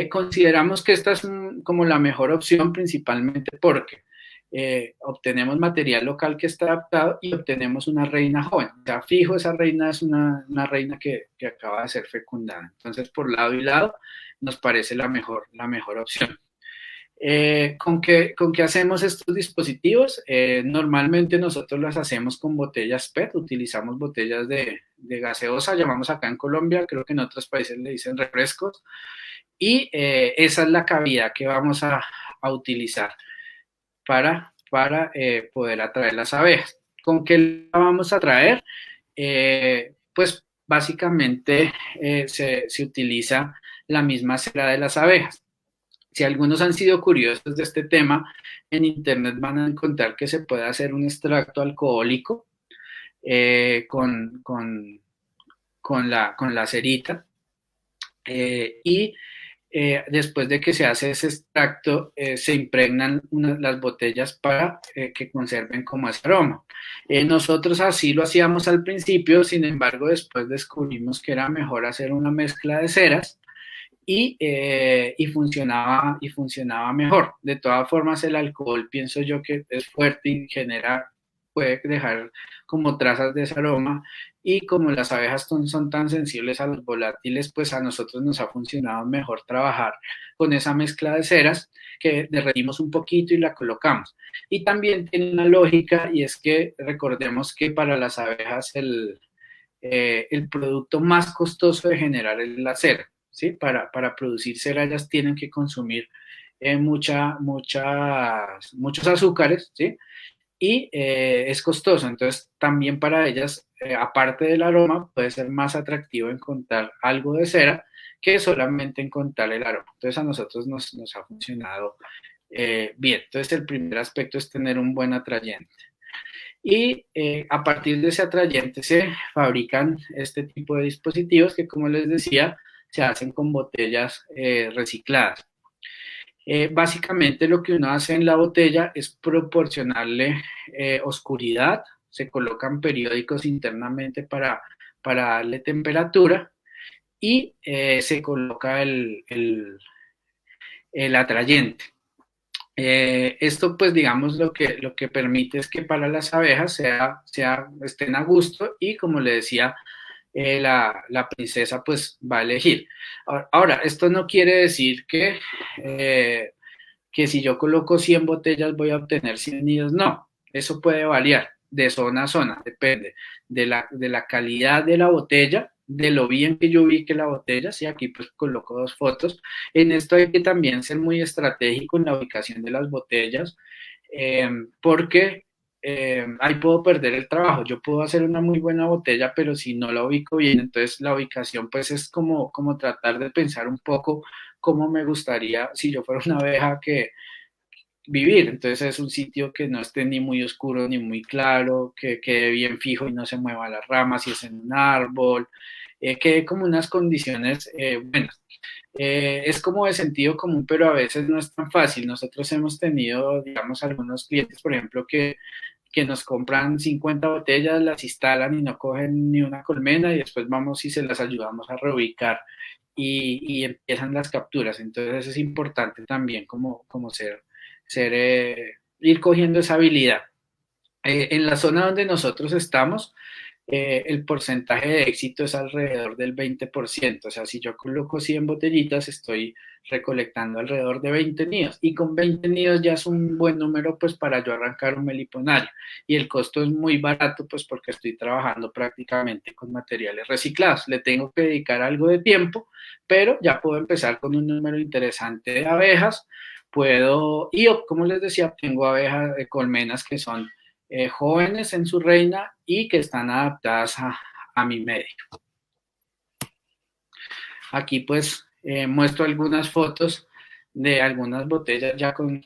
Consideramos que esta es como la mejor opción principalmente porque obtenemos material local que está adaptado y obtenemos una reina joven. O sea, fijo, esa reina es una reina que acaba de ser fecundada. Entonces, por lado y lado, nos parece la mejor opción. ¿Con qué hacemos estos dispositivos? Normalmente nosotros las hacemos con botellas PET, utilizamos botellas de gaseosa, llamamos acá en Colombia, creo que en otros países le dicen refrescos, y esa es la cavidad que vamos a utilizar para poder atraer las abejas. ¿Con qué la vamos a traer? Pues básicamente se utiliza la misma cera de las abejas. Si algunos han sido curiosos de este tema, en internet van a encontrar que se puede hacer un extracto alcohólico eh, con, con, con la cerita y después de que se hace ese extracto, se impregnan las botellas para que conserven como ese aroma. Nosotros así lo hacíamos al principio, sin embargo, después descubrimos que era mejor hacer una mezcla de ceras y funcionaba mejor. De todas formas, el alcohol pienso yo que es fuerte y puede dejar como trazas de ese aroma y como las abejas son tan sensibles a los volátiles, pues a nosotros nos ha funcionado mejor trabajar con esa mezcla de ceras que derretimos un poquito y la colocamos. Y también tiene una lógica y es que recordemos que para las abejas el producto más costoso de generar es la cera. ¿Sí? Para producir cera ellas tienen que consumir muchos azúcares, ¿sí? Y es costoso, entonces también para ellas, aparte del aroma, puede ser más atractivo encontrar algo de cera que solamente encontrar el aroma. Entonces a nosotros nos ha funcionado bien. Entonces el primer aspecto es tener un buen atrayente. Y a partir de ese atrayente se fabrican este tipo de dispositivos que, como les decía, se hacen con botellas recicladas. Básicamente lo que uno hace en la botella es proporcionarle oscuridad, se colocan periódicos internamente para darle temperatura y se coloca el atrayente. Esto pues digamos lo que permite es que para las abejas estén a gusto y como le decía, la princesa pues va a elegir. Ahora, esto no quiere decir que si yo coloco 100 botellas voy a obtener 100 nidos, no, eso puede variar de zona a zona, depende de la calidad de la botella, de lo bien que yo ubique la botella, si aquí pues coloco dos fotos. En esto hay que también ser muy estratégico en la ubicación de las botellas, porque ahí puedo perder el trabajo. Yo puedo hacer una muy buena botella, pero si no la ubico bien, entonces la ubicación pues es como tratar de pensar un poco cómo me gustaría si yo fuera una abeja que vivir. Entonces es un sitio que no esté ni muy oscuro ni muy claro, que quede bien fijo y no se mueva las ramas si es en un árbol, quede como unas condiciones buenas. Es como de sentido común, pero a veces no es tan fácil. Nosotros hemos tenido, digamos, algunos clientes, por ejemplo, que nos compran 50 botellas, las instalan y no cogen ni una colmena y después vamos y se las ayudamos a reubicar y empiezan las capturas. Entonces es importante también como ir cogiendo esa habilidad. En la zona donde nosotros estamos, el porcentaje de éxito es alrededor del 20%. O sea, si yo coloco 100 botellitas, estoy recolectando alrededor de 20 nidos. Y con 20 nidos ya es un buen número, pues, para yo arrancar un meliponario. Y el costo es muy barato, pues, porque estoy trabajando prácticamente con materiales reciclados. Le tengo que dedicar algo de tiempo, pero ya puedo empezar con un número interesante de abejas. Y como les decía, tengo abejas de colmenas que son jóvenes en su reina y que están adaptadas a mi medio. Aquí pues muestro algunas fotos de algunas botellas ya con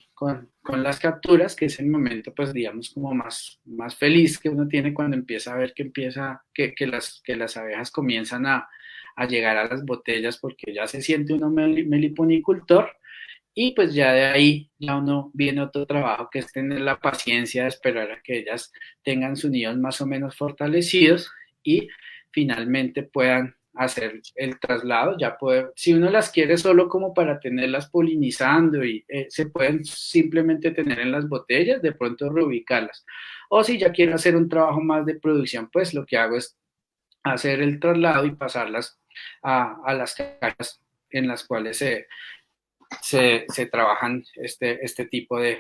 las capturas, que es el momento pues digamos como más feliz que uno tiene cuando empieza a ver que las abejas comienzan a llegar a las botellas porque ya se siente uno meliponicultor. Y pues ya de ahí ya uno viene otro trabajo que es tener la paciencia de esperar a que ellas tengan sus nidos más o menos fortalecidos y finalmente puedan hacer el traslado. Si uno las quiere solo como para tenerlas polinizando y se pueden simplemente tener en las botellas, de pronto reubicarlas. O si ya quiero hacer un trabajo más de producción, pues lo que hago es hacer el traslado y pasarlas a las cajas en las cuales se trabajan este tipo de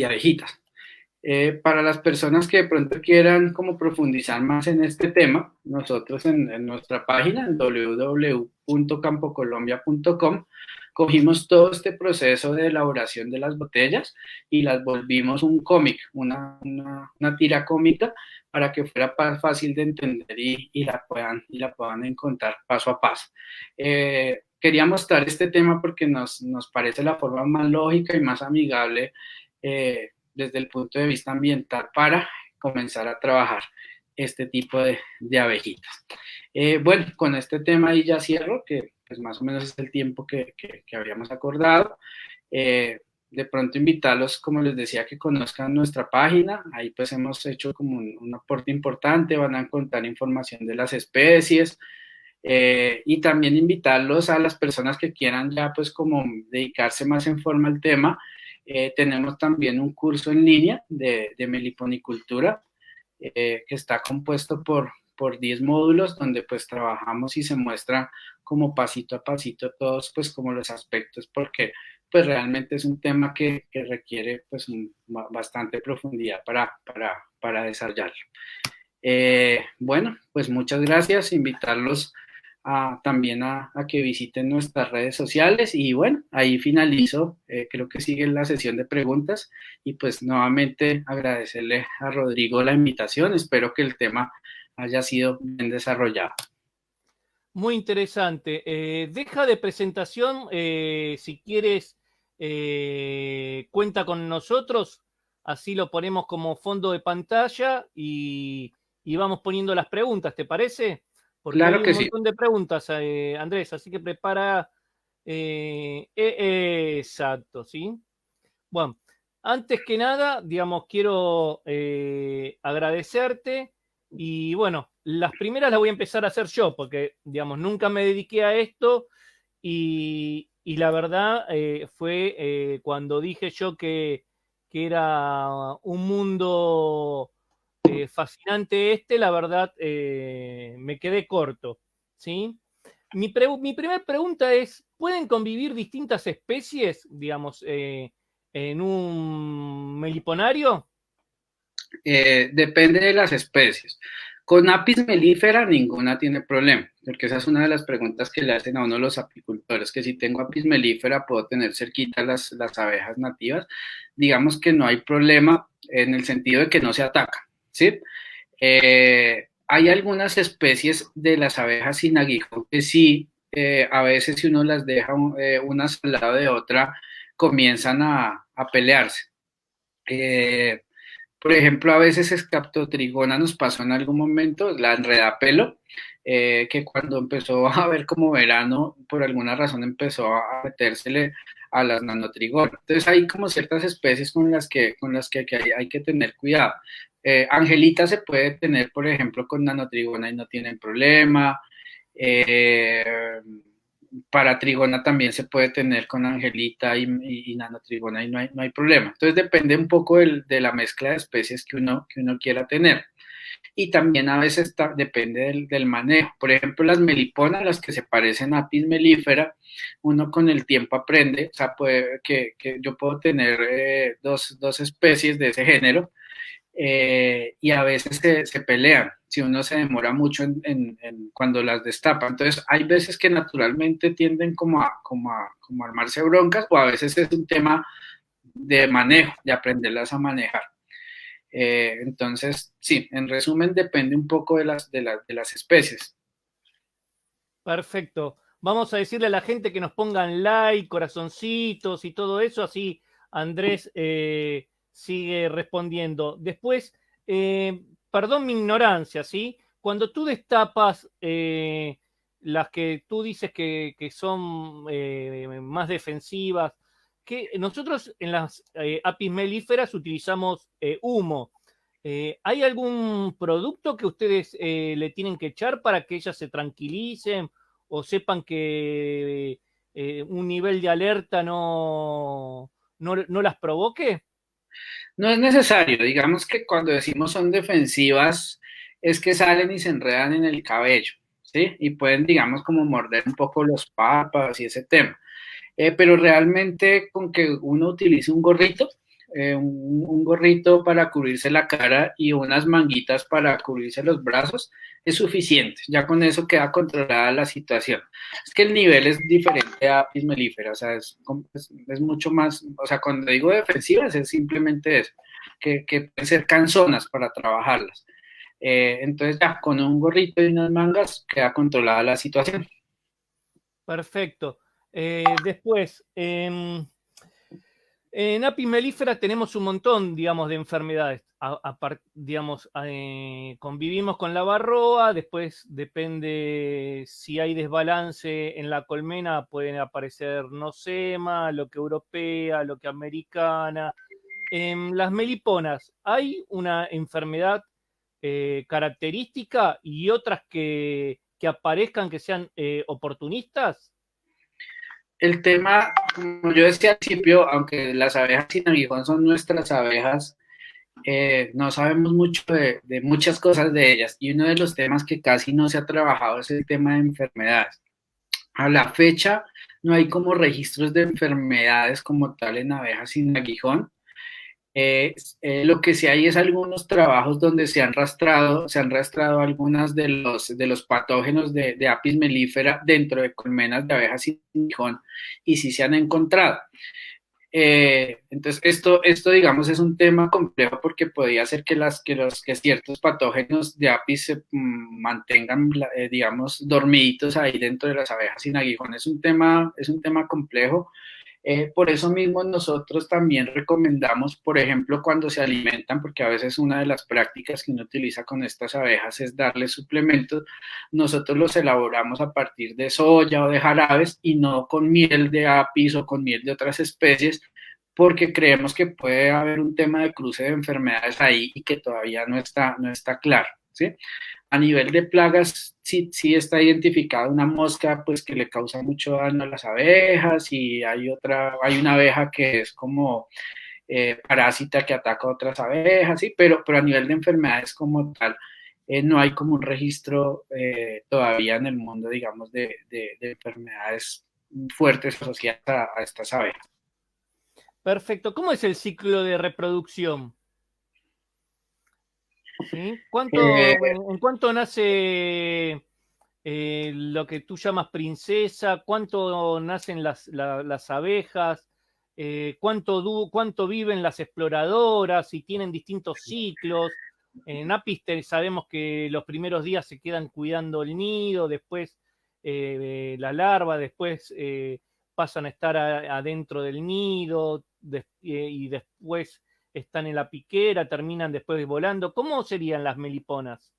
abejitas. Para las personas que de pronto quieran como profundizar más en este tema, nosotros en nuestra página, en www.campocolombia.com, cogimos todo este proceso de elaboración de las botellas y las volvimos un cómic, una tira cómica para que fuera fácil de entender y la puedan encontrar paso a paso. Quería mostrar este tema porque nos parece la forma más lógica y más amigable desde el punto de vista ambiental para comenzar a trabajar este tipo de abejitas. Bueno, con este tema ahí ya cierro, que pues más o menos es el tiempo que habíamos acordado. De pronto invitarlos, como les decía, que conozcan nuestra página. Ahí pues hemos hecho como un aporte importante, van a encontrar información de las especies, y también invitarlos a las personas que quieran ya pues como dedicarse más en forma al tema. Tenemos también un curso en línea de meliponicultura, que está compuesto por 10 módulos donde pues trabajamos y se muestra como pasito a pasito todos pues como los aspectos, porque pues realmente es un tema que requiere pues bastante profundidad para desarrollarlo. Bueno, pues muchas gracias, invitarlos también a que visiten nuestras redes sociales y bueno, ahí finalizo, creo que sigue la sesión de preguntas y pues nuevamente agradecerle a Rodrigo la invitación, espero que el tema haya sido bien desarrollado. Muy interesante. Deja de presentación, si quieres, cuenta con nosotros, así lo ponemos como fondo de pantalla y vamos poniendo las preguntas, ¿te parece? Porque Claro hay un que sí. montón de preguntas, Andrés, así que prepara. Exacto, ¿sí? Bueno, antes que nada, digamos, quiero agradecerte y bueno, las primeras las voy a empezar a hacer yo porque, digamos, nunca me dediqué a esto y la verdad fue cuando dije yo que era un mundo fascinante este, la verdad me quedé corto, ¿sí? Mi primera pregunta es, ¿pueden convivir distintas especies, digamos, en un meliponario? Depende de las especies. Con Apis mellifera ninguna tiene problema, porque esa es una de las preguntas que le hacen a uno los apicultores, que si tengo Apis mellifera puedo tener cerquita las abejas nativas. Digamos que no hay problema en el sentido de que no se atacan, ¿sí? Hay algunas especies de las abejas sin aguijón que sí, a veces si uno las deja unas al lado de otra, comienzan a pelearse. Eh, por ejemplo, a veces Escaptotrigona nos pasó en algún momento, la enredapelo, que cuando empezó a ver como verano, por alguna razón empezó a metérsele a las nanotrigona. Entonces hay como ciertas especies con las que hay que tener cuidado. Angelita se puede tener, por ejemplo, con nanotrigona y no tienen problema. Eh, para trigona también se puede tener con angelita y nanotrigona y no hay problema. Entonces depende un poco de la mezcla de especies que uno quiera tener. Y también a veces depende del manejo. Por ejemplo, las meliponas, las que se parecen a Apis mellifera, uno con el tiempo aprende, o sea, que yo puedo tener dos especies de ese género, y a veces se pelean si uno se demora mucho cuando las destapa. Entonces, hay veces que naturalmente tienden como a armarse broncas o a veces es un tema de manejo, de aprenderlas a manejar. Entonces, sí, en resumen, depende un poco de las especies. Perfecto. Vamos a decirle a la gente que nos pongan like, corazoncitos y todo eso, así Andrés sigue respondiendo. Después, perdón mi ignorancia, ¿sí? Cuando tú destapas las que tú dices que son más defensivas, que nosotros en las Apis mellíferas utilizamos humo. ¿Hay algún producto que ustedes le tienen que echar para que ellas se tranquilicen o sepan que un nivel de alerta no las provoque? No es necesario, digamos que cuando decimos son defensivas, es que salen y se enredan en el cabello, ¿sí? Y pueden, digamos, como morder un poco los párpados y ese tema. Pero realmente con que uno utilice un gorrito, un gorrito para cubrirse la cara y unas manguitas para cubrirse los brazos es suficiente. Ya con eso queda controlada la situación. Es que el nivel es diferente a Apis mellifera, o sea, es mucho más, o sea, cuando digo defensivas es simplemente eso, que pueden ser canzonas para trabajarlas. Entonces ya con un gorrito y unas mangas queda controlada la situación. Perfecto. Después, en Apis mellifera tenemos un montón, digamos, de enfermedades. Digamos, convivimos con la varroa, después depende si hay desbalance en la colmena, pueden aparecer nosema, lo que europea, lo que americana. En las meliponas, ¿hay una enfermedad característica y otras que aparezcan que sean oportunistas? El tema, como yo decía al principio, aunque las abejas sin aguijón son nuestras abejas, no sabemos mucho de muchas cosas de ellas y uno de los temas que casi no se ha trabajado es el tema de enfermedades. A la fecha no hay como registros de enfermedades como tal en abejas sin aguijón. Lo que sí hay es algunos trabajos donde se han rastrado algunas de los patógenos de Apis mellifera dentro de colmenas de abejas sin aguijón y sí se han encontrado. Entonces, esto, digamos, es un tema complejo porque podría ser que ciertos patógenos de Apis se mantengan, digamos, dormiditos ahí dentro de las abejas sin aguijón. Es un tema complejo. Por eso mismo nosotros también recomendamos, por ejemplo, cuando se alimentan, porque a veces una de las prácticas que uno utiliza con estas abejas es darles suplementos, nosotros los elaboramos a partir de soya o de jarabes y no con miel de apis o con miel de otras especies, porque creemos que puede haber un tema de cruce de enfermedades ahí y que todavía no está claro, ¿sí? A nivel de plagas, sí está identificada una mosca pues que le causa mucho daño a las abejas y hay una abeja que es como parásita que ataca a otras abejas, sí, pero a nivel de enfermedades como tal, no hay como un registro todavía en el mundo, digamos, de enfermedades fuertes asociadas a estas abejas. Perfecto. ¿Cómo es el ciclo de reproducción? ¿Sí? Eh, ¿En cuánto nace lo que tú llamas princesa? ¿Cuánto nacen las abejas? ¿Cuánto viven las exploradoras? Si tienen distintos ciclos. En Apis sabemos que los primeros días se quedan cuidando el nido, después la larva, después pasan a estar adentro del nido y después están en la piquera, terminan después volando. ¿Cómo serían las meliponas?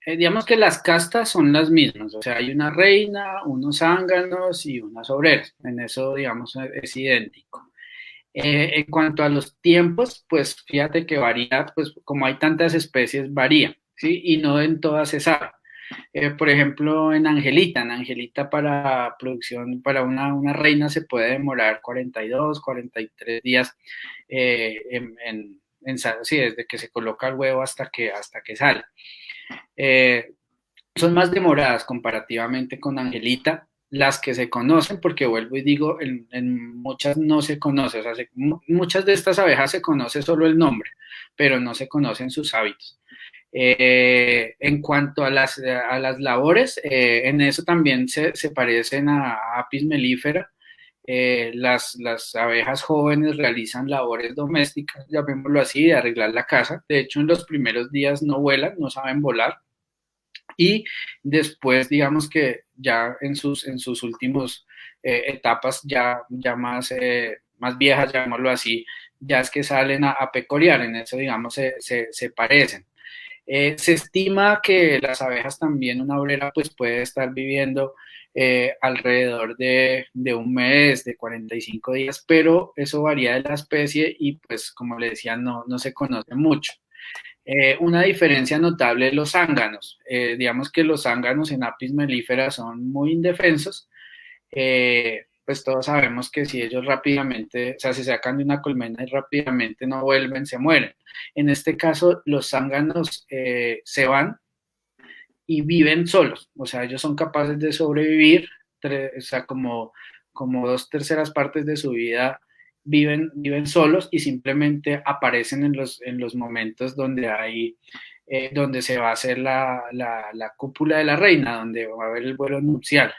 digamos que las castas son las mismas, o sea, hay una reina, unos zánganos y unas obreras, en eso, digamos, es idéntico. En cuanto a los tiempos, pues fíjate que varía, pues como hay tantas especies, varía, ¿sí? Y no en todas se sabe. Por ejemplo, en Angelita para producción, para una reina se puede demorar 42, 43 días sí, desde que se coloca el huevo hasta que sale. Eh, Son más demoradas comparativamente con Angelita, las que se conocen, porque vuelvo y digo, en muchas no se conoce, o sea, muchas de estas abejas se conoce solo el nombre, pero no se conocen sus hábitos. En cuanto a las labores, en eso también se parecen a Apis mellifera. Las abejas jóvenes realizan labores domésticas, llamémoslo así, de arreglar la casa. De hecho, en los primeros días no vuelan, no saben volar y después, digamos que ya en sus últimos etapas, ya más viejas, llamémoslo así, ya es que salen a pecorear, en eso, digamos, se parecen. Se estima que las abejas también, una obrera, pues puede estar viviendo alrededor de un mes, de 45 días, pero eso varía de la especie y pues como le decía, no se conoce mucho. Una diferencia notable de los zánganos. Digamos que los zánganos en Apis mellifera son muy indefensos. Pues todos sabemos que si ellos rápidamente, o sea, se sacan de una colmena y rápidamente no vuelven, se mueren. En este caso, los zánganos se van y viven solos. O sea, ellos son capaces de sobrevivir, o sea, como dos terceras partes de su vida viven solos y simplemente aparecen en los momentos donde hay, donde se va a hacer la cúpula de la reina, donde va a haber el vuelo nupcial.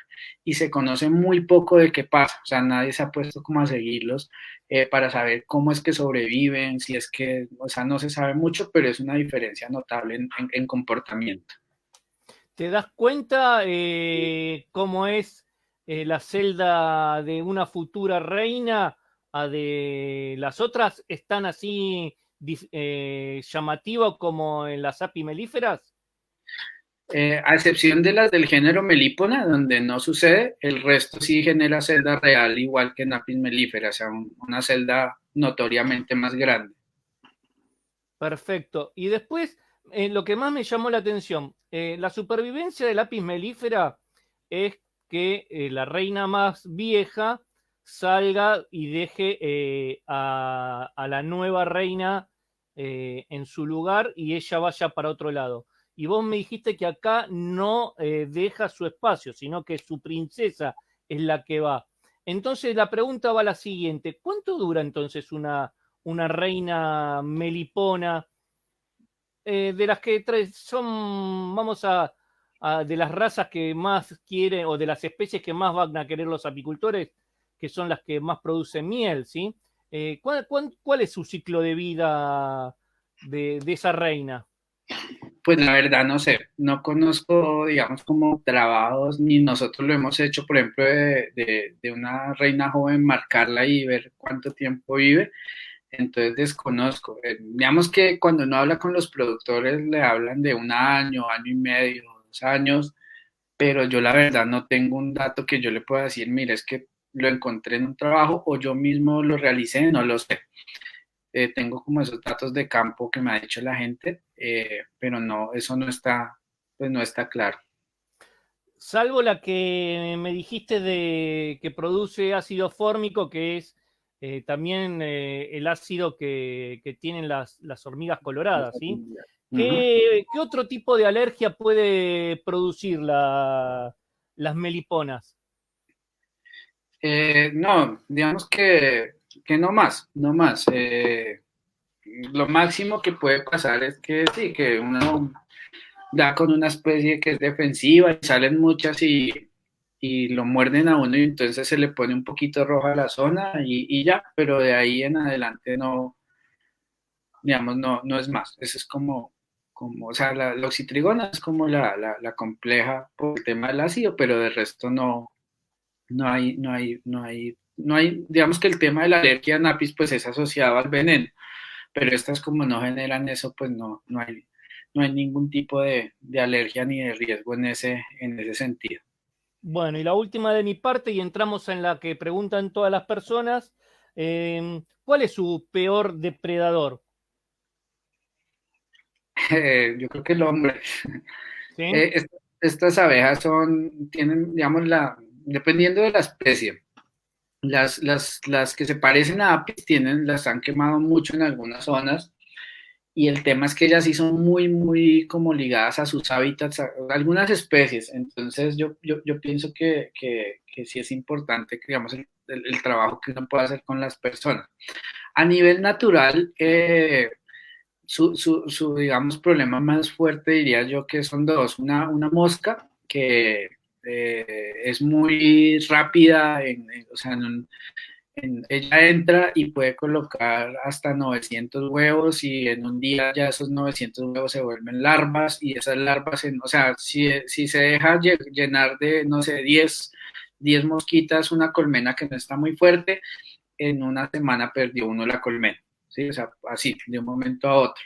Y se conoce muy poco de qué pasa, o sea, nadie se ha puesto como a seguirlos para saber cómo es que sobreviven, si es que, o sea, no se sabe mucho, pero es una diferencia notable en comportamiento. ¿Te das cuenta cómo es la celda de una futura reina a de las otras? ¿Están así llamativas como en las apimelíferas? A excepción de las del género melípona, donde no sucede, el resto sí genera celda real, igual que en Apis mellifera, o sea, una celda notoriamente más grande. Perfecto. Y después, lo que más me llamó la atención, la supervivencia del lápiz melífera es que la reina más vieja salga y deje a la nueva reina en su lugar y ella vaya para otro lado. Y vos me dijiste que acá no deja su espacio, sino que su princesa es la que va. Entonces la pregunta va a la siguiente, ¿cuánto dura entonces una reina melipona, de las que son, vamos de las razas que más quieren o de las especies que más van a querer los apicultores, que son las que más producen miel, ¿sí? ¿Cuál es su ciclo de vida de esa reina? Pues la verdad no sé, no conozco, digamos, como trabajos, ni nosotros lo hemos hecho, por ejemplo, de una reina joven, marcarla y ver cuánto tiempo vive, entonces desconozco. Digamos que cuando uno habla con los productores le hablan de un año, año y medio, 2 años, pero yo la verdad no tengo un dato que yo le pueda decir, mire, es que lo encontré en un trabajo o yo mismo lo realicé, no lo sé. Tengo como esos datos de campo que me ha dicho la gente, pero no, eso no está, pues no está claro. Salvo la que me dijiste de que produce ácido fórmico, que es también el ácido que tienen las hormigas coloradas, ¿sí? Ujú. ¿Qué otro tipo de alergia puede producir las meliponas? No, digamos que no más, no más. Lo máximo que puede pasar es que sí, que uno da con una especie que es defensiva y salen muchas y lo muerden a uno y entonces se le pone un poquito roja la zona y ya, pero de ahí en adelante no, digamos, no, no es más. Eso es como, o sea, la oxitrigona es como la compleja por el tema del ácido, pero de resto no, no hay, digamos que el tema de la alergia a napis pues es asociado al veneno, pero estas como no generan eso, pues no, no hay ningún tipo de alergia ni de riesgo en ese sentido. Bueno, y la última de mi parte, y entramos en la que preguntan todas las personas, ¿cuál es su peor depredador? Yo creo que el hombre. ¿Sí? Estas abejas tienen, digamos, dependiendo de la especie, las que se parecen a apis las han quemado mucho en algunas zonas y el tema es que ellas sí son muy, muy como ligadas a sus hábitats, a algunas especies, entonces yo pienso que sí es importante, que, digamos, el trabajo que uno puede hacer con las personas. A nivel natural, digamos, problema más fuerte diría yo que son dos. Una mosca que es muy rápida, o sea, ella entra y puede colocar hasta 900 huevos y en un día ya esos 900 huevos se vuelven larvas y esas larvas, o sea, si se deja llenar de, no sé, 10 mosquitas, una colmena que no está muy fuerte, en una semana perdió uno la colmena, ¿sí? O sea, así, de un momento a otro.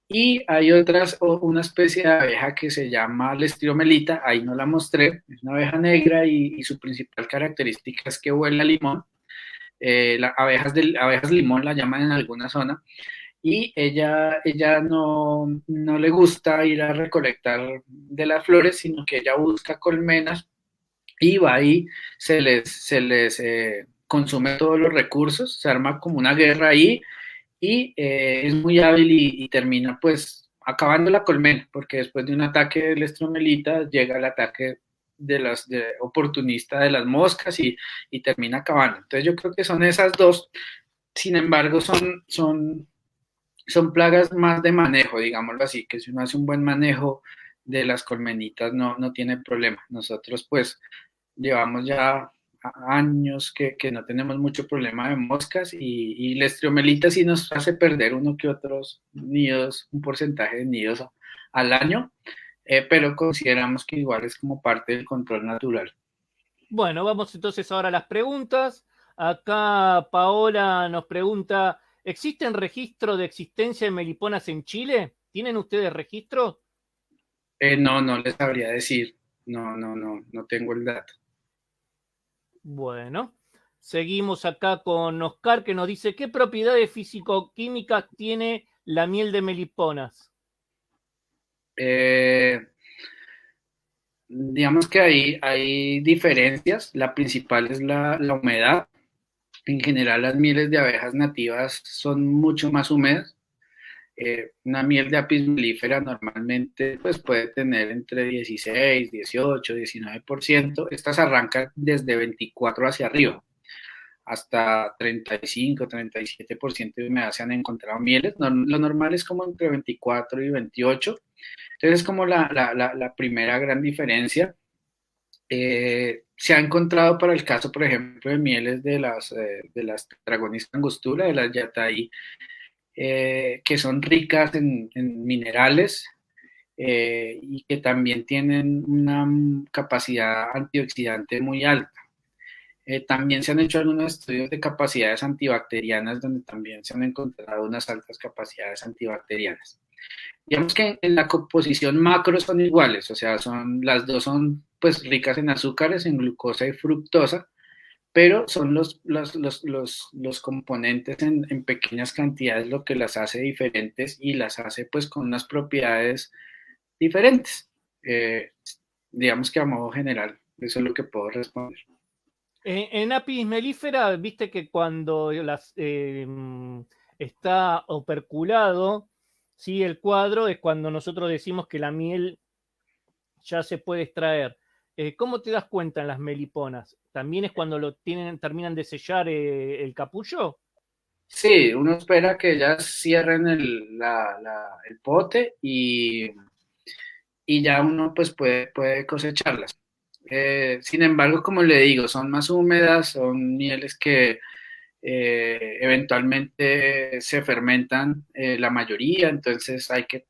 Y hay una especie de abeja que se llama Lestriomelita, ahí no la mostré, es una abeja negra y su principal característica es que huele a limón. Abejas limón la llaman en alguna zona, y ella no le gusta ir a recolectar de las flores, sino que ella busca colmenas y va ahí, se les consume todos los recursos, se arma como una guerra ahí y es muy hábil y termina pues acabando la colmena, porque después de un ataque de estromelita llega el ataque oportunista de las moscas y termina acabando. Entonces yo creo que son esas dos. Sin embargo, son plagas más de manejo, digámoslo así, que si uno hace un buen manejo de las colmenitas no tiene problema. Nosotros pues llevamos ya años que no tenemos mucho problema de moscas y la estriomelita sí nos hace perder uno que otros nidos, un porcentaje de nidos al año, pero consideramos que igual es como parte del control natural. Bueno, vamos entonces ahora a las preguntas. Acá Paola nos pregunta, ¿existen registro de existencia de meliponas en Chile? ¿Tienen ustedes registro? No les sabría decir, no tengo el dato. Bueno, seguimos acá con Oscar que nos dice, ¿qué propiedades físico-químicas tiene la miel de meliponas? Digamos que hay diferencias, la principal es la humedad. En general las mieles de abejas nativas son mucho más húmedas. Una miel de apis mellifera normalmente pues, puede tener entre 16, 18, 19%. Estas arrancan desde 24 hacia arriba, hasta 35, 37% de humedad se han encontrado mieles. Lo normal es como entre 24 y 28. Entonces es como la primera gran diferencia. Se ha encontrado para el caso, por ejemplo, de mieles de las Tetragonis angostura, de las Yataí, que son ricas en minerales y que también tienen una capacidad antioxidante muy alta. También se han hecho algunos estudios de capacidades antibacterianas donde también se han encontrado unas altas capacidades antibacterianas. Digamos que en la composición macro son iguales, o sea, las dos son pues ricas en azúcares, en glucosa y fructosa, pero son los componentes en pequeñas cantidades lo que las hace diferentes y las hace pues con unas propiedades diferentes. Digamos que a modo general, eso es lo que puedo responder. En apis mellifera, viste que cuando está operculado, ¿sí? El cuadro es cuando nosotros decimos que la miel ya se puede extraer. ¿Cómo te das cuenta en las meliponas? ¿También es cuando terminan de sellar el capullo? Sí, uno espera que ellas cierren el pote y ya uno pues puede cosecharlas. Sin embargo, como le digo, son más húmedas, son mieles que eventualmente se fermentan la mayoría, entonces hay que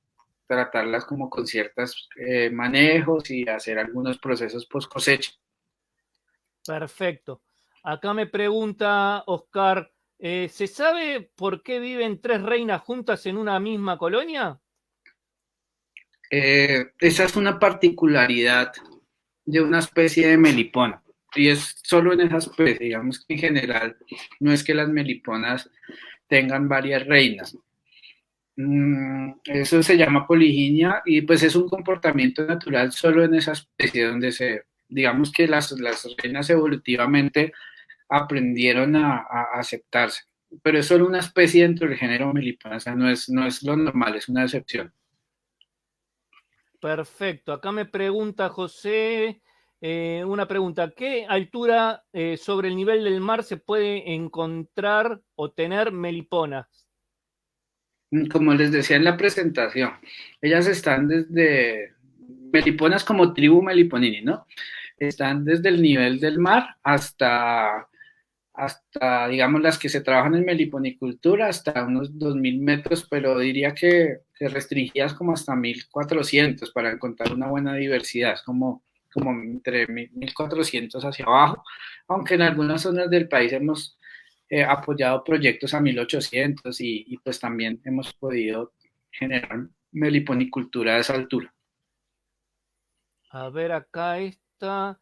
tratarlas como con ciertos manejos y hacer algunos procesos post cosecha. Perfecto. Acá me pregunta Oscar, ¿se sabe por qué viven tres reinas juntas en una misma colonia? Esa es una particularidad de una especie de melipona. Y es solo en esa especie, digamos que en general no es que las meliponas tengan varias reinas. Eso se llama poliginia y pues es un comportamiento natural solo en esa especie donde digamos que las reinas evolutivamente aprendieron a aceptarse, pero es solo una especie dentro del género melipona, o sea, no es lo normal, es una excepción. Perfecto. Acá me pregunta José, una pregunta, ¿qué altura sobre el nivel del mar se puede encontrar o tener meliponas? Como les decía en la presentación, ellas están desde meliponas como tribu meliponini, ¿no? Están desde el nivel del mar hasta, digamos, las que se trabajan en meliponicultura, hasta unos 2.000 metros, pero diría que restringidas como hasta 1.400 para encontrar una buena diversidad, como entre 1.400 hacia abajo, aunque en algunas zonas del país hemos apoyado proyectos a 1.800 y pues también hemos podido generar meliponicultura a esa altura. A ver, acá está.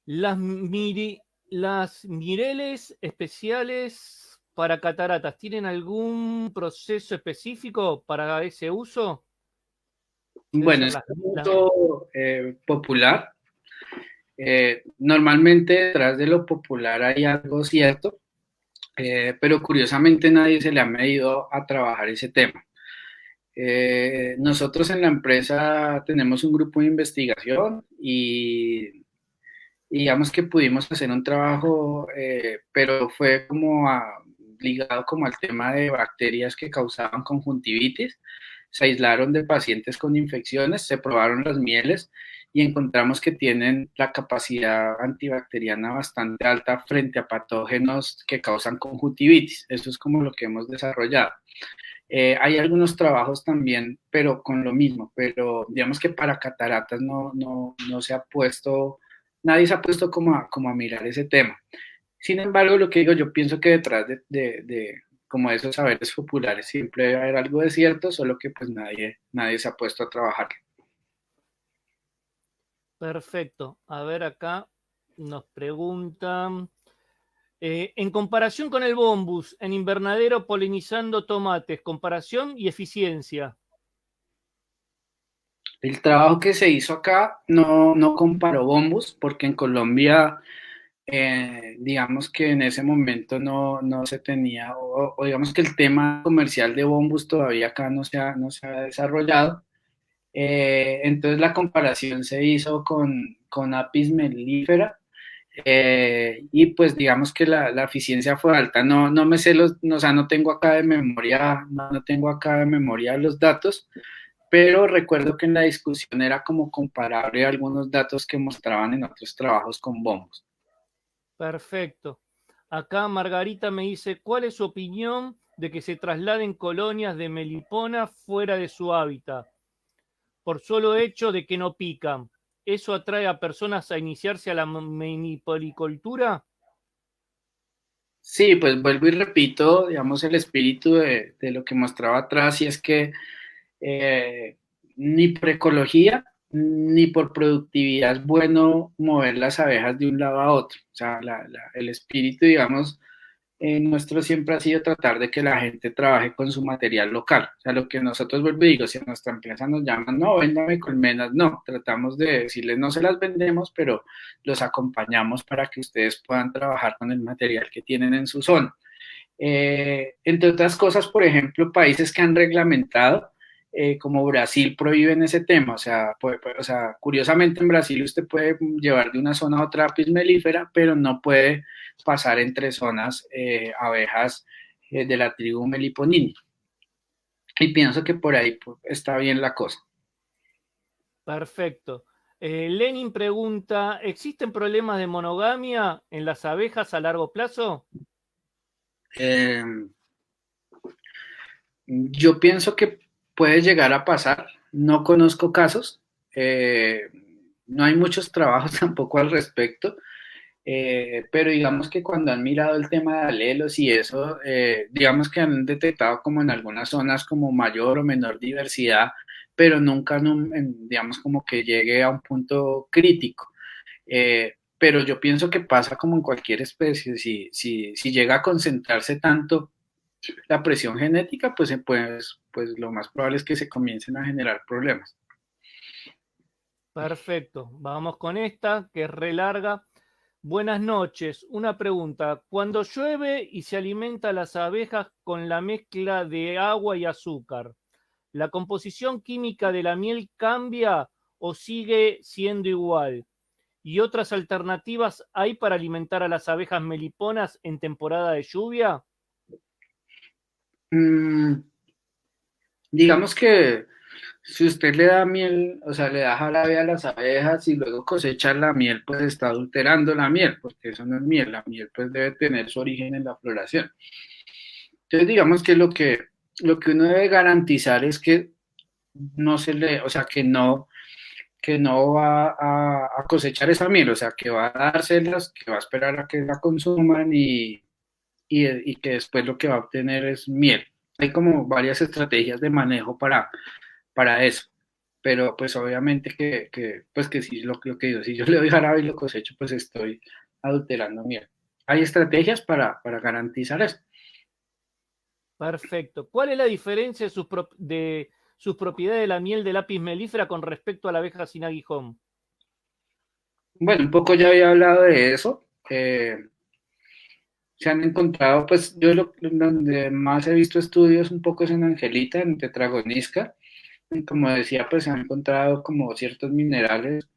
Las mireles especiales para cataratas, ¿tienen algún proceso específico para ese uso? Bueno, es un punto popular. Normalmente detrás de lo popular hay algo cierto, pero curiosamente nadie se le ha medido a trabajar ese tema. Nosotros en la empresa tenemos un grupo de investigación y digamos que pudimos hacer un trabajo, pero fue como ligado como al tema de bacterias que causaban conjuntivitis. Se aislaron de pacientes con infecciones, se probaron las mieles y encontramos que tienen la capacidad antibacteriana bastante alta frente a patógenos que causan conjuntivitis. Eso es como lo que hemos desarrollado. Hay algunos trabajos también, pero con lo mismo, pero digamos que para cataratas no se ha puesto, nadie se ha puesto como a mirar ese tema. Sin embargo, lo que digo, yo pienso que detrás de como de esos saberes populares siempre debe haber algo de cierto, solo que pues nadie se ha puesto a trabajar. Perfecto. A ver, acá nos preguntan. En comparación con el Bombus, en invernadero polinizando tomates, comparación y eficiencia. El trabajo que se hizo acá no comparó bombos, porque en Colombia, digamos que en ese momento no se tenía, o digamos que el tema comercial de bombos todavía acá no se ha desarrollado. Entonces la comparación se hizo con Apis mellifera, y pues digamos que la eficiencia fue alta. No me sé o sea, no tengo acá de memoria, no tengo acá de memoria los datos, pero recuerdo que en la discusión era como comparable a algunos datos que mostraban en otros trabajos con bombos. Perfecto. Acá Margarita me dice, ¿cuál es su opinión de que se trasladen colonias de melipona fuera de su hábitat? Por solo hecho de que no pican. ¿Eso atrae a personas a iniciarse a la meliponicultura? Sí, pues vuelvo y repito, digamos, el espíritu de lo que mostraba atrás, y es que eh, ni por ecología ni por productividad es bueno mover las abejas de un lado a otro. O sea, el espíritu, digamos, nuestro siempre ha sido tratar de que la gente trabaje con su material local. O sea, lo que nosotros, vuelvo y digo, si a nuestra empresa nos llaman, no, véndame colmenas, no, tratamos de decirles, no se las vendemos, pero los acompañamos para que ustedes puedan trabajar con el material que tienen en su zona. Entre otras cosas, por ejemplo, países que han reglamentado, como Brasil, prohíben ese tema. O sea, curiosamente en Brasil usted puede llevar de una zona a otra apis melífera, pero no puede pasar entre zonas abejas de la tribu Meliponini. Y pienso que por ahí pues, está bien la cosa. Perfecto. Lenin pregunta, ¿existen problemas de monogamia en las abejas a largo plazo? Eh, yo pienso que puede llegar a pasar, no conozco casos, no hay muchos trabajos tampoco al respecto. Pero digamos que cuando han mirado el tema de alelos y eso, digamos que han detectado como en algunas zonas como mayor o menor diversidad, pero nunca, digamos, como que llegue a un punto crítico. Pero yo pienso que pasa como en cualquier especie, si llega a concentrarse tanto la presión genética, pues lo más probable es que se comiencen a generar problemas. Perfecto. Vamos con esta, que es re larga. Buenas noches. Una pregunta. Cuando llueve y se alimenta a las abejas con la mezcla de agua y azúcar, ¿la composición química de la miel cambia o sigue siendo igual? ¿Y otras alternativas hay para alimentar a las abejas meliponas en temporada de lluvia? Mm, digamos que si usted le da miel, o sea, le da jarabe a las abejas y luego cosecha la miel, pues está adulterando la miel, porque eso no es miel, la miel pues debe tener su origen en la floración. Entonces digamos que lo que uno debe garantizar es que no se le, o sea, que no va a cosechar esa miel, o sea, que va a dárselas, que va a esperar a que la consuman y que después lo que va a obtener es miel. Hay como varias estrategias de manejo para eso. Pero pues obviamente pues que si lo que digo, si yo le doy jarabe y lo cosecho, pues estoy adulterando miel. Hay estrategias para garantizar eso. Perfecto. ¿Cuál es la diferencia de sus propiedades de la miel de lápiz melífera con respecto a la abeja sin aguijón? Bueno, un poco ya había hablado de eso. Se han encontrado, pues donde más he visto estudios un poco es en Angelita, en Tetragonisca, y como decía, pues se han encontrado como ciertos minerales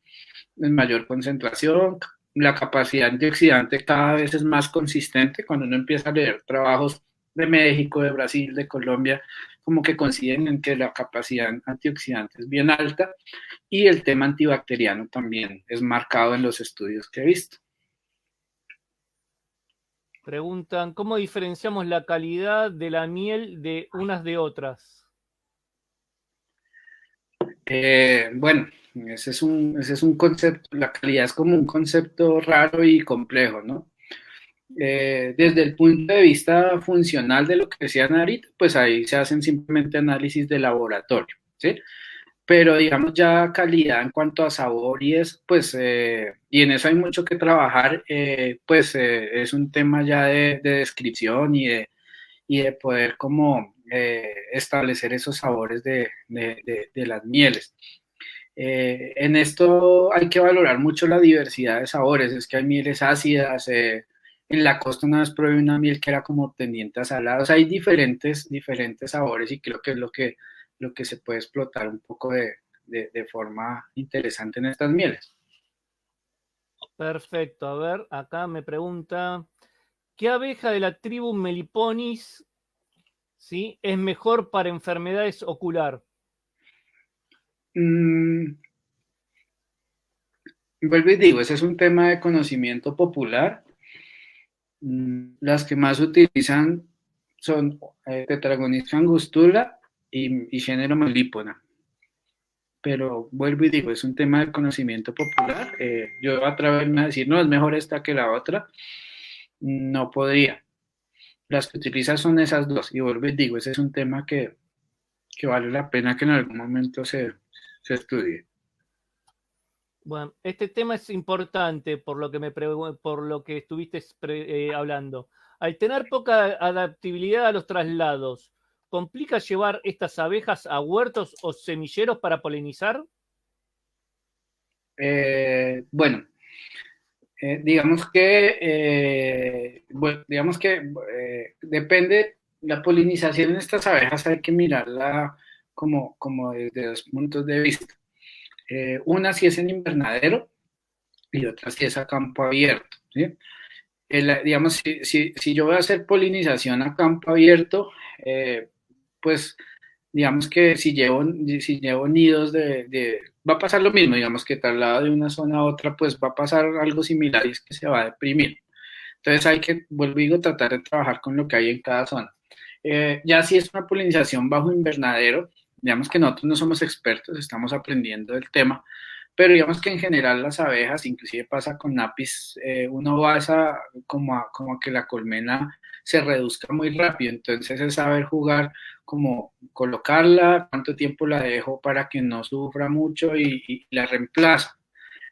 en mayor concentración, la capacidad antioxidante cada vez es más consistente. Cuando uno empieza a leer trabajos de México, de Brasil, de Colombia, como que coinciden en que la capacidad antioxidante es bien alta y el tema antibacteriano también es marcado en los estudios que he visto. Preguntan, ¿cómo diferenciamos la calidad de la miel de unas de otras? Bueno, ese es un concepto, la calidad es como un concepto raro y complejo, ¿no? Desde el punto de vista funcional de lo que decían ahorita, pues ahí se hacen simplemente análisis de laboratorio, ¿sí? Pero digamos ya calidad en cuanto a sabor y es, pues, y en eso hay mucho que trabajar, pues es un tema ya de descripción y de poder como establecer esos sabores de las mieles. En esto hay que valorar mucho la diversidad de sabores, es que hay mieles ácidas, en la costa una vez probé una miel que era como tendiente a salada, o sea, hay diferentes sabores y creo que es lo que se puede explotar un poco de forma interesante en estas mieles. Perfecto, a ver, acá me pregunta, ¿qué abeja de la tribu Meliponis, ¿sí?, es mejor para enfermedades ocular? Mm, vuelvo y digo, ese es un tema de conocimiento popular. Las que más se utilizan son Tetragonis angustula y género Melipona. Pero vuelvo y digo, es un tema de conocimiento popular. Yo atreverme a decir, no, es mejor esta que la otra, no podría. Las que utilizas son esas dos. Y vuelvo y digo, ese es un tema que vale la pena que en algún momento se estudie. Bueno, este tema es importante por lo que, por lo que estuviste hablando. Al tener poca adaptabilidad a los traslados, ¿complica llevar estas abejas a huertos o semilleros para polinizar? Bueno, digamos que depende, la polinización en estas abejas hay que mirarla como desde dos puntos de vista. Una si es en invernadero y otra si es a campo abierto, ¿sí? Digamos, si yo voy a hacer polinización a campo abierto, pues digamos que si llevo nidos va a pasar lo mismo, digamos que traslado de una zona a otra, pues va a pasar algo similar y es que se va a deprimir. Entonces hay que, vuelvo y digo, tratar de trabajar con lo que hay en cada zona. Ya si es una polinización bajo invernadero, digamos que nosotros no somos expertos, estamos aprendiendo del tema, pero digamos que en general las abejas, inclusive pasa con apis, uno va como a que la colmena se reduzca muy rápido, entonces es saber jugar, como colocarla, cuánto tiempo la dejo para que no sufra mucho y la reemplazo.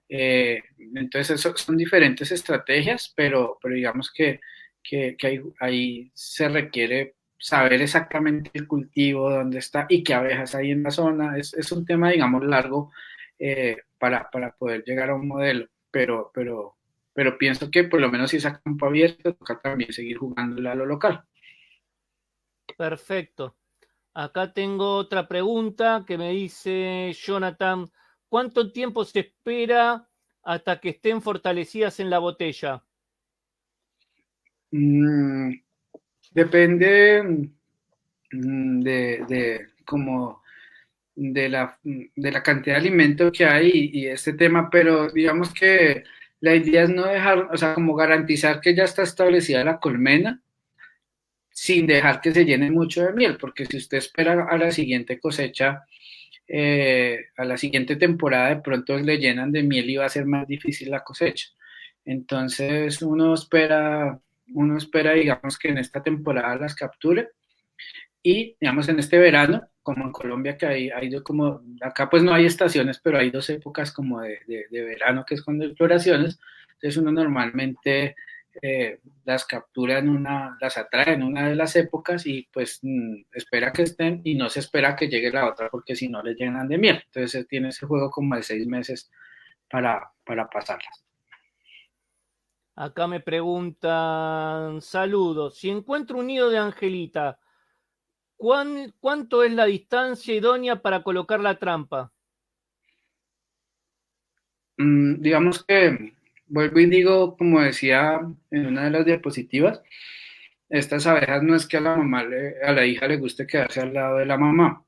Entonces son diferentes estrategias, pero digamos que ahí se requiere saber exactamente el cultivo, dónde está y qué abejas hay en la zona. Es un tema, digamos, largo para poder llegar a un modelo, pero pienso que por lo menos si es a campo abierto, toca también seguir jugándola a lo local. Perfecto. Acá tengo otra pregunta que me dice Jonathan, ¿cuánto tiempo se espera hasta que estén fortalecidas en la botella? Mm, depende como de la cantidad de alimento que hay y este tema, pero digamos que la idea es no dejar, o sea, como garantizar que ya está establecida la colmena sin dejar que se llene mucho de miel, porque si usted espera a la siguiente cosecha, a la siguiente temporada, de pronto le llenan de miel y va a ser más difícil la cosecha. Entonces uno espera, digamos, que en esta temporada las capture y, digamos, en este verano, como en Colombia, que hay como, acá pues no hay estaciones, pero hay dos épocas como de verano, que es cuando hay floraciones, entonces uno normalmente las captura las atrae en una de las épocas y pues espera que estén y no se espera que llegue la otra porque si no le llenan de miel. Entonces tiene ese juego como de 6 meses para pasarlas. Acá me preguntan, saludos, si encuentro un nido de angelita, ¿cuánto es la distancia idónea para colocar la trampa? Digamos que vuelvo y digo, como decía en una de las diapositivas, estas abejas no es que a la mamá, a la hija le guste quedarse al lado de la mamá.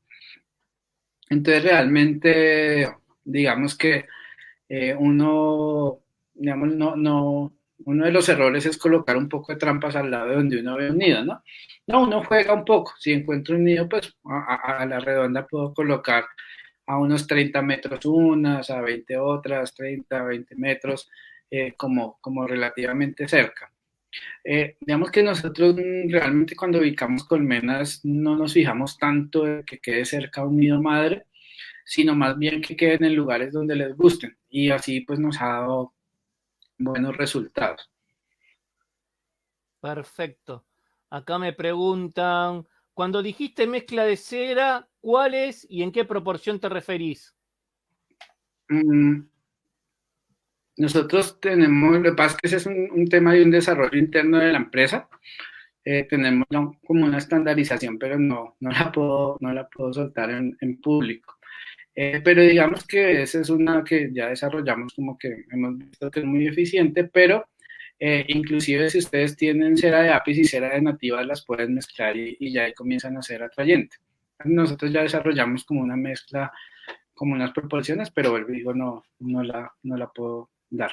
Entonces realmente, digamos que uno, digamos, uno de los errores es colocar un poco de trampas al lado de donde uno ve un nido, ¿no? No, uno juega un poco. Si encuentro un nido, pues a la redonda puedo colocar a unos 30 metros unas, a 20 otras, 30, 20 metros, como relativamente cerca. Digamos que nosotros realmente cuando ubicamos colmenas no nos fijamos tanto en que quede cerca un nido madre, sino más bien que queden en lugares donde les gusten. Y así pues nos ha dado buenos resultados. Perfecto. Acá me preguntan, cuando dijiste mezcla de cera, ¿cuáles y en qué proporción te referís? Mm, Nosotros tenemos, lo que pasa es que ese es un tema de un desarrollo interno de la empresa. Tenemos como una estandarización, pero no la puedo soltar en público. Pero digamos que esa es una que ya desarrollamos, como que hemos visto que es muy eficiente, pero inclusive si ustedes tienen cera de apis y cera de nativas, las pueden mezclar y ya ahí comienzan a ser atrayentes. Nosotros ya desarrollamos como una mezcla, como unas proporciones, pero vuelvo y digo, no la puedo dar.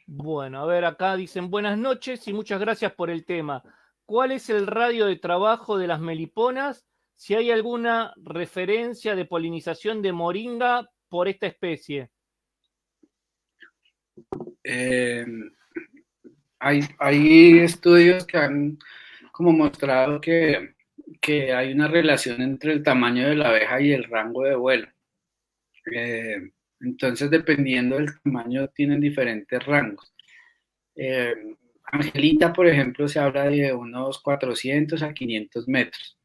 Bueno, a ver, acá dicen buenas noches y muchas gracias por el tema. ¿Cuál es el radio de trabajo de las meliponas? Si hay alguna referencia de polinización de moringa por esta especie. Eh, hay estudios que han como mostrado que hay una relación entre el tamaño de la abeja y el rango de vuelo. Eh, entonces, dependiendo del tamaño, tienen diferentes rangos. Eh, Angelita, por ejemplo, se habla de unos 400 a 500 metros,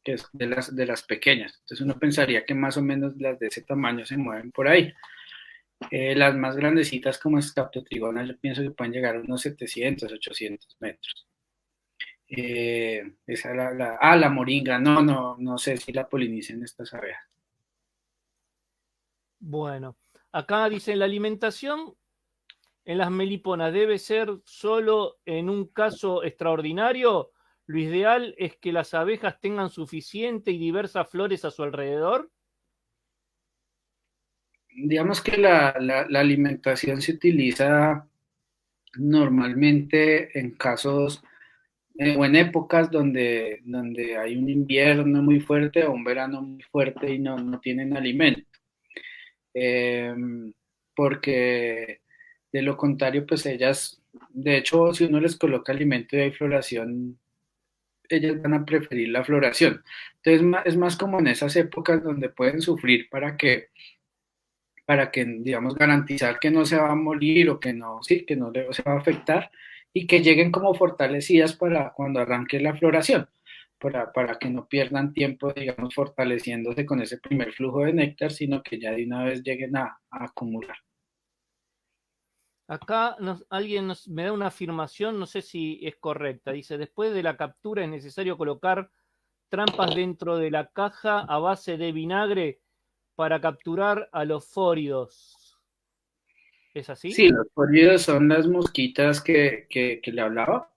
que es de las pequeñas. Entonces uno pensaría que más o menos las de ese tamaño se mueven por ahí. Las más grandecitas como Scaptotrigona, yo pienso que pueden llegar a unos 700, 800 metros. Esa la moringa, no sé si la polinicen estas abejas. Bueno, acá dicen la alimentación en las meliponas debe ser solo en un caso extraordinario. Lo ideal es que las abejas tengan suficiente y diversas flores a su alrededor. Digamos que la alimentación se utiliza normalmente en casos o en épocas donde hay un invierno muy fuerte o un verano muy fuerte y no tienen alimento. Eh, Porque de lo contrario, pues ellas, de hecho, si uno les coloca alimento y hay floración, ellas van a preferir la floración. Entonces es más como en esas épocas donde pueden sufrir para que, digamos, garantizar que no se va a morir o que no, sí, que no se va a afectar y que lleguen como fortalecidas para cuando arranque la floración, para que no pierdan tiempo, digamos, fortaleciéndose con ese primer flujo de néctar, sino que ya de una vez lleguen a acumular. Acá alguien me da una afirmación, no sé si es correcta. Dice, después de la captura es necesario colocar trampas dentro de la caja a base de vinagre para capturar a los fóridos. ¿Es así? Sí, los pólidos son las mosquitas que le hablaba.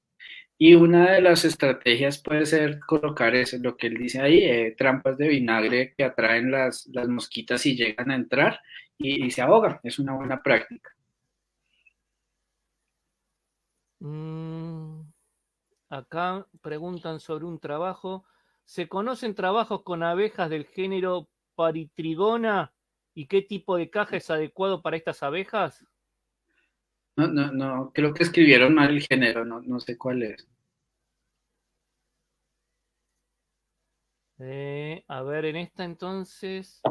Y una de las estrategias puede ser colocar eso, lo que él dice ahí, trampas de vinagre que atraen las mosquitas y llegan a entrar y se ahogan. Es una buena práctica. Mm, acá preguntan sobre un trabajo. ¿Se conocen trabajos con abejas del género Paritrigona y qué tipo de caja es adecuado para estas abejas? No, creo que escribieron mal el género, no sé cuál es. A ver, en esta entonces,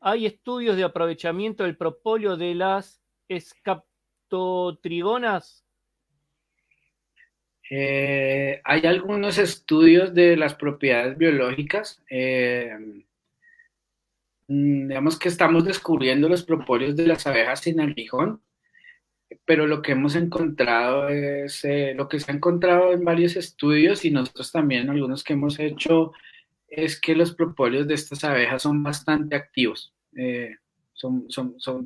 hay estudios de aprovechamiento del propóleo de las escaptotrigonas. Hay algunos estudios de las propiedades biológicas. Digamos que estamos descubriendo los propóleos de las abejas sin aguijón. pero lo que hemos encontrado es lo que se ha encontrado en varios estudios y nosotros también algunos que hemos hecho es que los propóleos de estas abejas son bastante activos.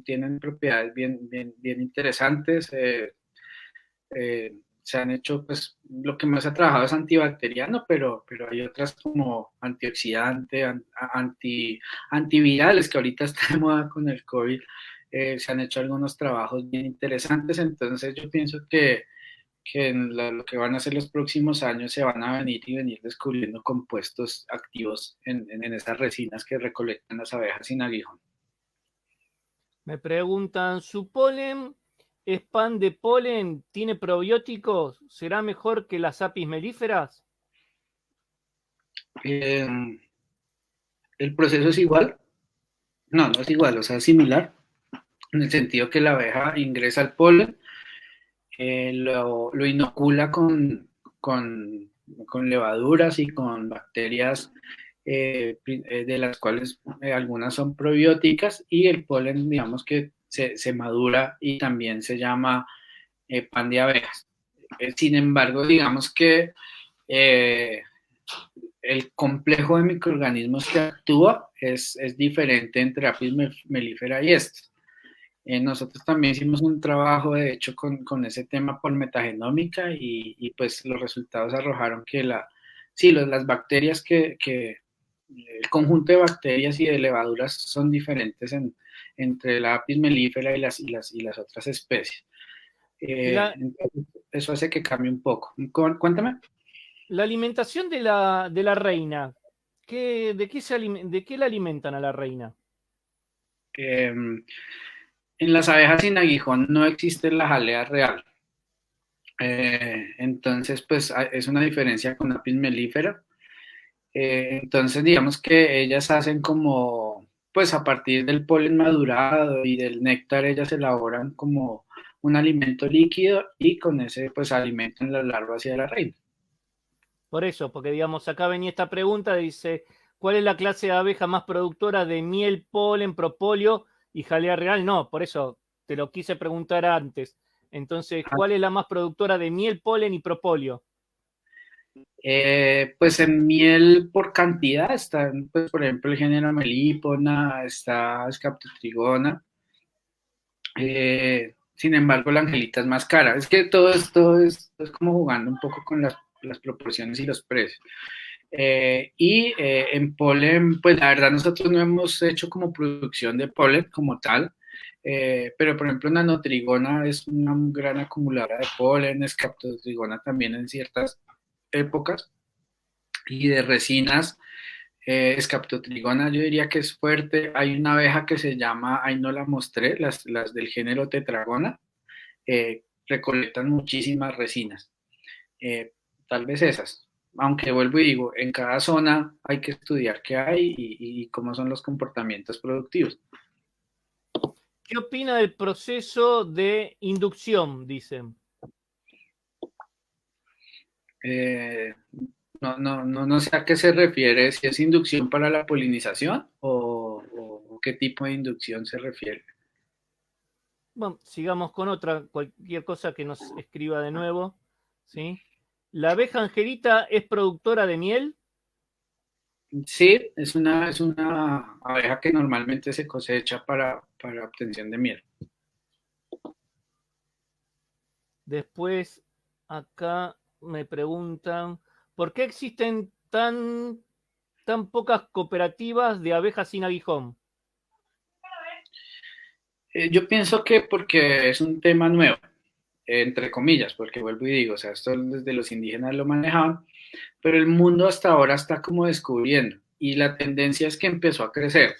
Tienen propiedades bien interesantes. Se han hecho, pues, lo que más se ha trabajado es antibacteriano, pero hay otras como antioxidante, antivirales, que ahorita está de moda con el COVID. Se han hecho algunos trabajos bien interesantes, entonces yo pienso que en lo que van a ser los próximos años se van a venir descubriendo compuestos activos en esas resinas que recolectan las abejas sin aguijón. Me preguntan, ¿su polen es pan de polen? ¿Tiene probióticos? ¿Será mejor que las apis melíferas? Eh, ¿El proceso es igual? No, no es igual, o sea, es similar, en el sentido que la abeja ingresa el polen, lo inocula con levaduras y con bacterias de las cuales algunas son probióticas y el polen, digamos que se madura y también se llama pan de abejas. Sin embargo, digamos que eh, el complejo de microorganismos que actúa es diferente entre Apis mellifera y estos. Nosotros también hicimos un trabajo, de hecho, con ese tema por metagenómica y pues los resultados arrojaron que sí, las bacterias el conjunto de bacterias y de levaduras son diferentes entre la Apis mellifera y las otras especies. La, Entonces, eso hace que cambie un poco. Cuéntame. la alimentación de la reina, ¿de qué la alimentan a la reina? Eh, en las abejas sin aguijón no existe la jalea real. Entonces, pues es una diferencia con Apis mellifera. Entonces, digamos que ellas hacen como, pues a partir del polen madurado y del néctar, ellas elaboran como un alimento líquido y con ese, pues alimentan las larvas y a la reina. Por eso, porque digamos, acá venía esta pregunta, dice, ¿cuál es la clase de abeja más productora de miel, polen, propóleo y jalea real? No, por eso te lo quise preguntar antes. Entonces, ¿cuál es la más productora de miel, polen y propóleo? Pues en miel por cantidad están, pues por ejemplo, el género Melipona, está Scaptotrigona. Sin embargo, la angelita es más cara. Es que todo esto es como jugando un poco con las proporciones y los precios. En polen, pues la verdad nosotros no hemos hecho como producción de polen como tal, pero por ejemplo Nanotrigona es una gran acumuladora de polen, Scaptotrigona también en ciertas épocas, y de resinas, Scaptotrigona yo diría que es fuerte. Hay una abeja que se llama, ahí no la mostré, las del género Tetragona, recolectan muchísimas resinas. Eh, Tal vez esas. Aunque vuelvo y digo, en cada zona hay que estudiar qué hay y cómo son los comportamientos productivos. ¿Qué opina del proceso de inducción? Dicen. Eh, no sé a qué se refiere, si es inducción para la polinización o qué tipo de inducción se refiere. Bueno, sigamos con otra, cualquier cosa que nos escriba de nuevo. ¿Sí? ¿La abeja angelita es productora de miel? Sí, es una abeja que normalmente se cosecha para obtención de miel. Después, acá me preguntan, ¿por qué existen tan pocas cooperativas de abejas sin aguijón? Yo pienso que porque es un tema nuevo, entre comillas, porque vuelvo y digo, o sea, esto desde los indígenas lo manejaban, pero el mundo hasta ahora está como descubriendo y la tendencia es que empezó a crecer.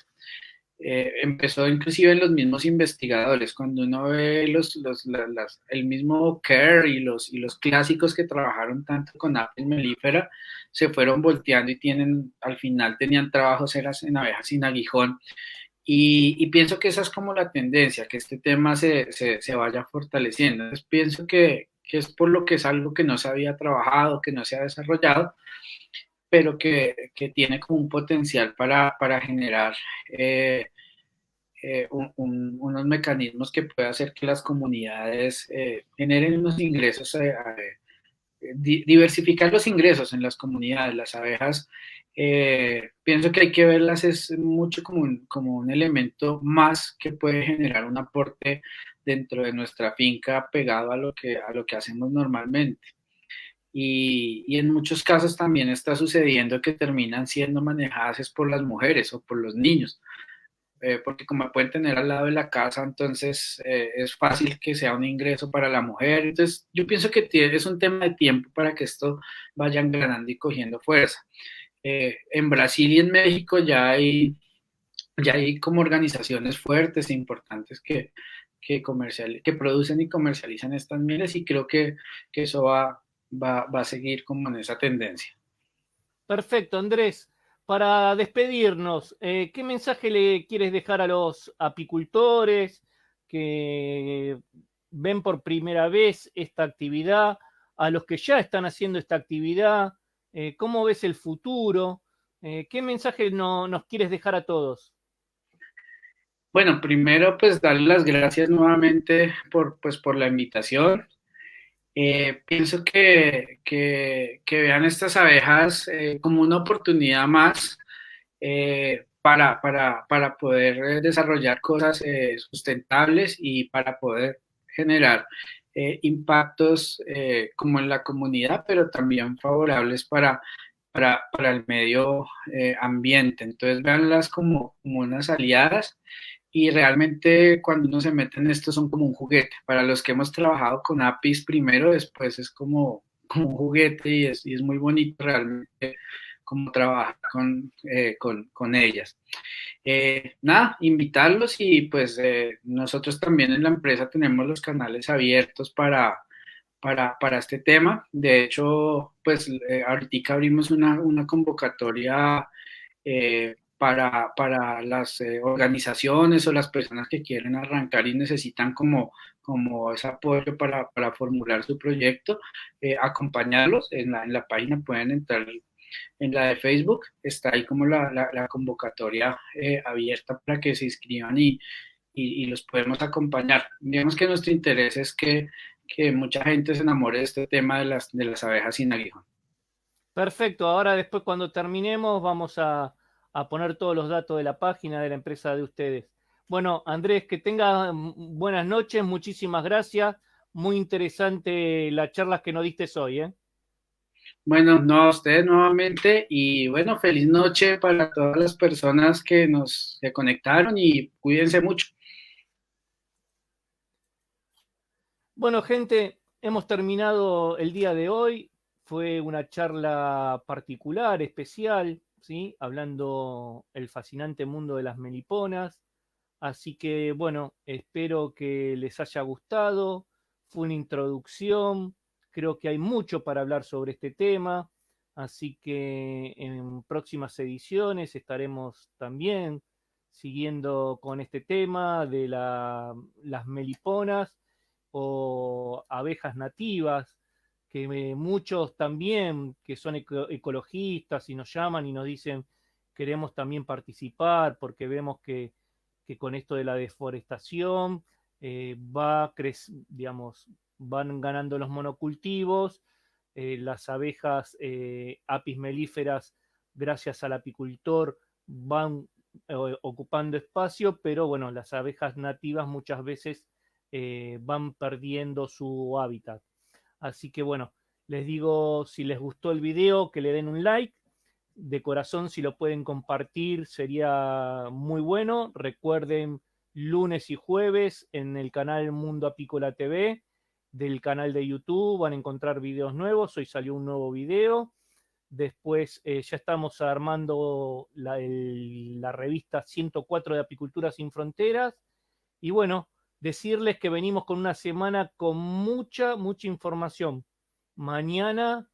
Empezó inclusive en los mismos investigadores, cuando uno ve el mismo Kerr y los clásicos que trabajaron tanto con Apis mellifera, se fueron volteando y al final tenían trabajos eras en abejas sin aguijón. Y pienso que esa es como la tendencia, que este tema se vaya fortaleciendo. Entonces, pienso que es por lo que es algo que no se había trabajado, que no se ha desarrollado, pero que tiene como un potencial para generar eh, unos mecanismos que puedan hacer que las comunidades generen unos ingresos, diversificar los ingresos en las comunidades. Las abejas, pienso que hay que verlas es mucho como un elemento más que puede generar un aporte dentro de nuestra finca pegado a lo que hacemos normalmente. Y en muchos casos también está sucediendo que terminan siendo manejadas es por las mujeres o por los niños, porque como pueden tener al lado de la casa, entonces es fácil que sea un ingreso para la mujer. Entonces yo pienso que es un tema de tiempo para que esto vaya ganando y cogiendo fuerza. En Brasil y en México ya hay como organizaciones fuertes e importantes que producen y comercializan estas mieles y creo que eso va a seguir como en esa tendencia. Perfecto, Andrés. Para despedirnos, ¿qué mensaje le quieres dejar a los apicultores que ven por primera vez esta actividad, a los que ya están haciendo esta actividad? ¿Cómo ves el futuro? ¿Qué mensaje nos quieres dejar a todos? Bueno, primero pues darle las gracias nuevamente por la invitación. Pienso que vean estas abejas como una oportunidad más para poder desarrollar cosas sustentables y para poder generar impactos como en la comunidad, pero también favorables para el medio ambiente. Entonces, véanlas como unas aliadas y realmente cuando uno se mete en esto son como un juguete. Para los que hemos trabajado con APIs primero, después es como un juguete y es muy bonito realmente como trabajar con ellas. Nada, invitarlos y pues nosotros también en la empresa tenemos los canales abiertos para este tema. De hecho, pues ahorita abrimos una convocatoria para las organizaciones o las personas que quieren arrancar y necesitan como ese apoyo para formular su proyecto, acompañarlos en la página, pueden entrar en la de Facebook, está ahí como la convocatoria abierta para que se inscriban y los podemos acompañar. Digamos que nuestro interés es que mucha gente se enamore de este tema de las abejas sin aguijón. Perfecto, ahora después cuando terminemos vamos a poner todos los datos de la página de la empresa de ustedes. Bueno, Andrés, que tengas buenas noches, muchísimas gracias. Muy interesante las charlas que nos diste hoy, ¿eh? Bueno, no a ustedes nuevamente y bueno, feliz noche para todas las personas que nos se conectaron y cuídense mucho. Bueno, gente, hemos terminado el día de hoy. Fue una charla particular, especial, ¿sí? Hablando el fascinante mundo de las meliponas. Así que, bueno, espero que les haya gustado. Fue una introducción. Creo que hay mucho para hablar sobre este tema. Así que en próximas ediciones estaremos también siguiendo con este tema de las meliponas o abejas nativas, que muchos también que son ecologistas y nos llaman y nos dicen queremos también participar porque vemos que con esto de la deforestación digamos, van ganando los monocultivos, las abejas apis melíferas, gracias al apicultor, van ocupando espacio, pero bueno, las abejas nativas muchas veces van perdiendo su hábitat. Así que bueno, les digo, si les gustó el video, que le den un like. De corazón, si lo pueden compartir, sería muy bueno. Recuerden, lunes y jueves en el canal Mundo Apícola TV, del canal de YouTube, van a encontrar videos nuevos. Hoy salió un nuevo video. Después ya estamos armando la revista 104 de Apicultura Sin Fronteras. Y bueno, decirles que venimos con una semana con mucha información. Mañana,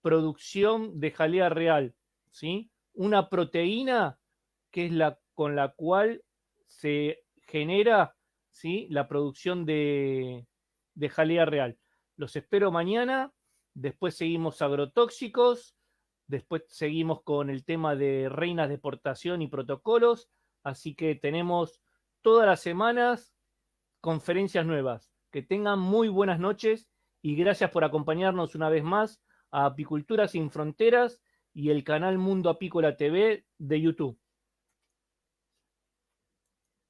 producción de jalea real, ¿sí? Una proteína que es la con la cual se genera, ¿sí? La producción de jalea real. Los espero mañana, después seguimos agrotóxicos, después seguimos con el tema de reinas de exportación y protocolos, así que tenemos todas las semanas conferencias nuevas. Que tengan muy buenas noches y gracias por acompañarnos una vez más a Apicultura Sin Fronteras y el canal Mundo Apícola TV de YouTube.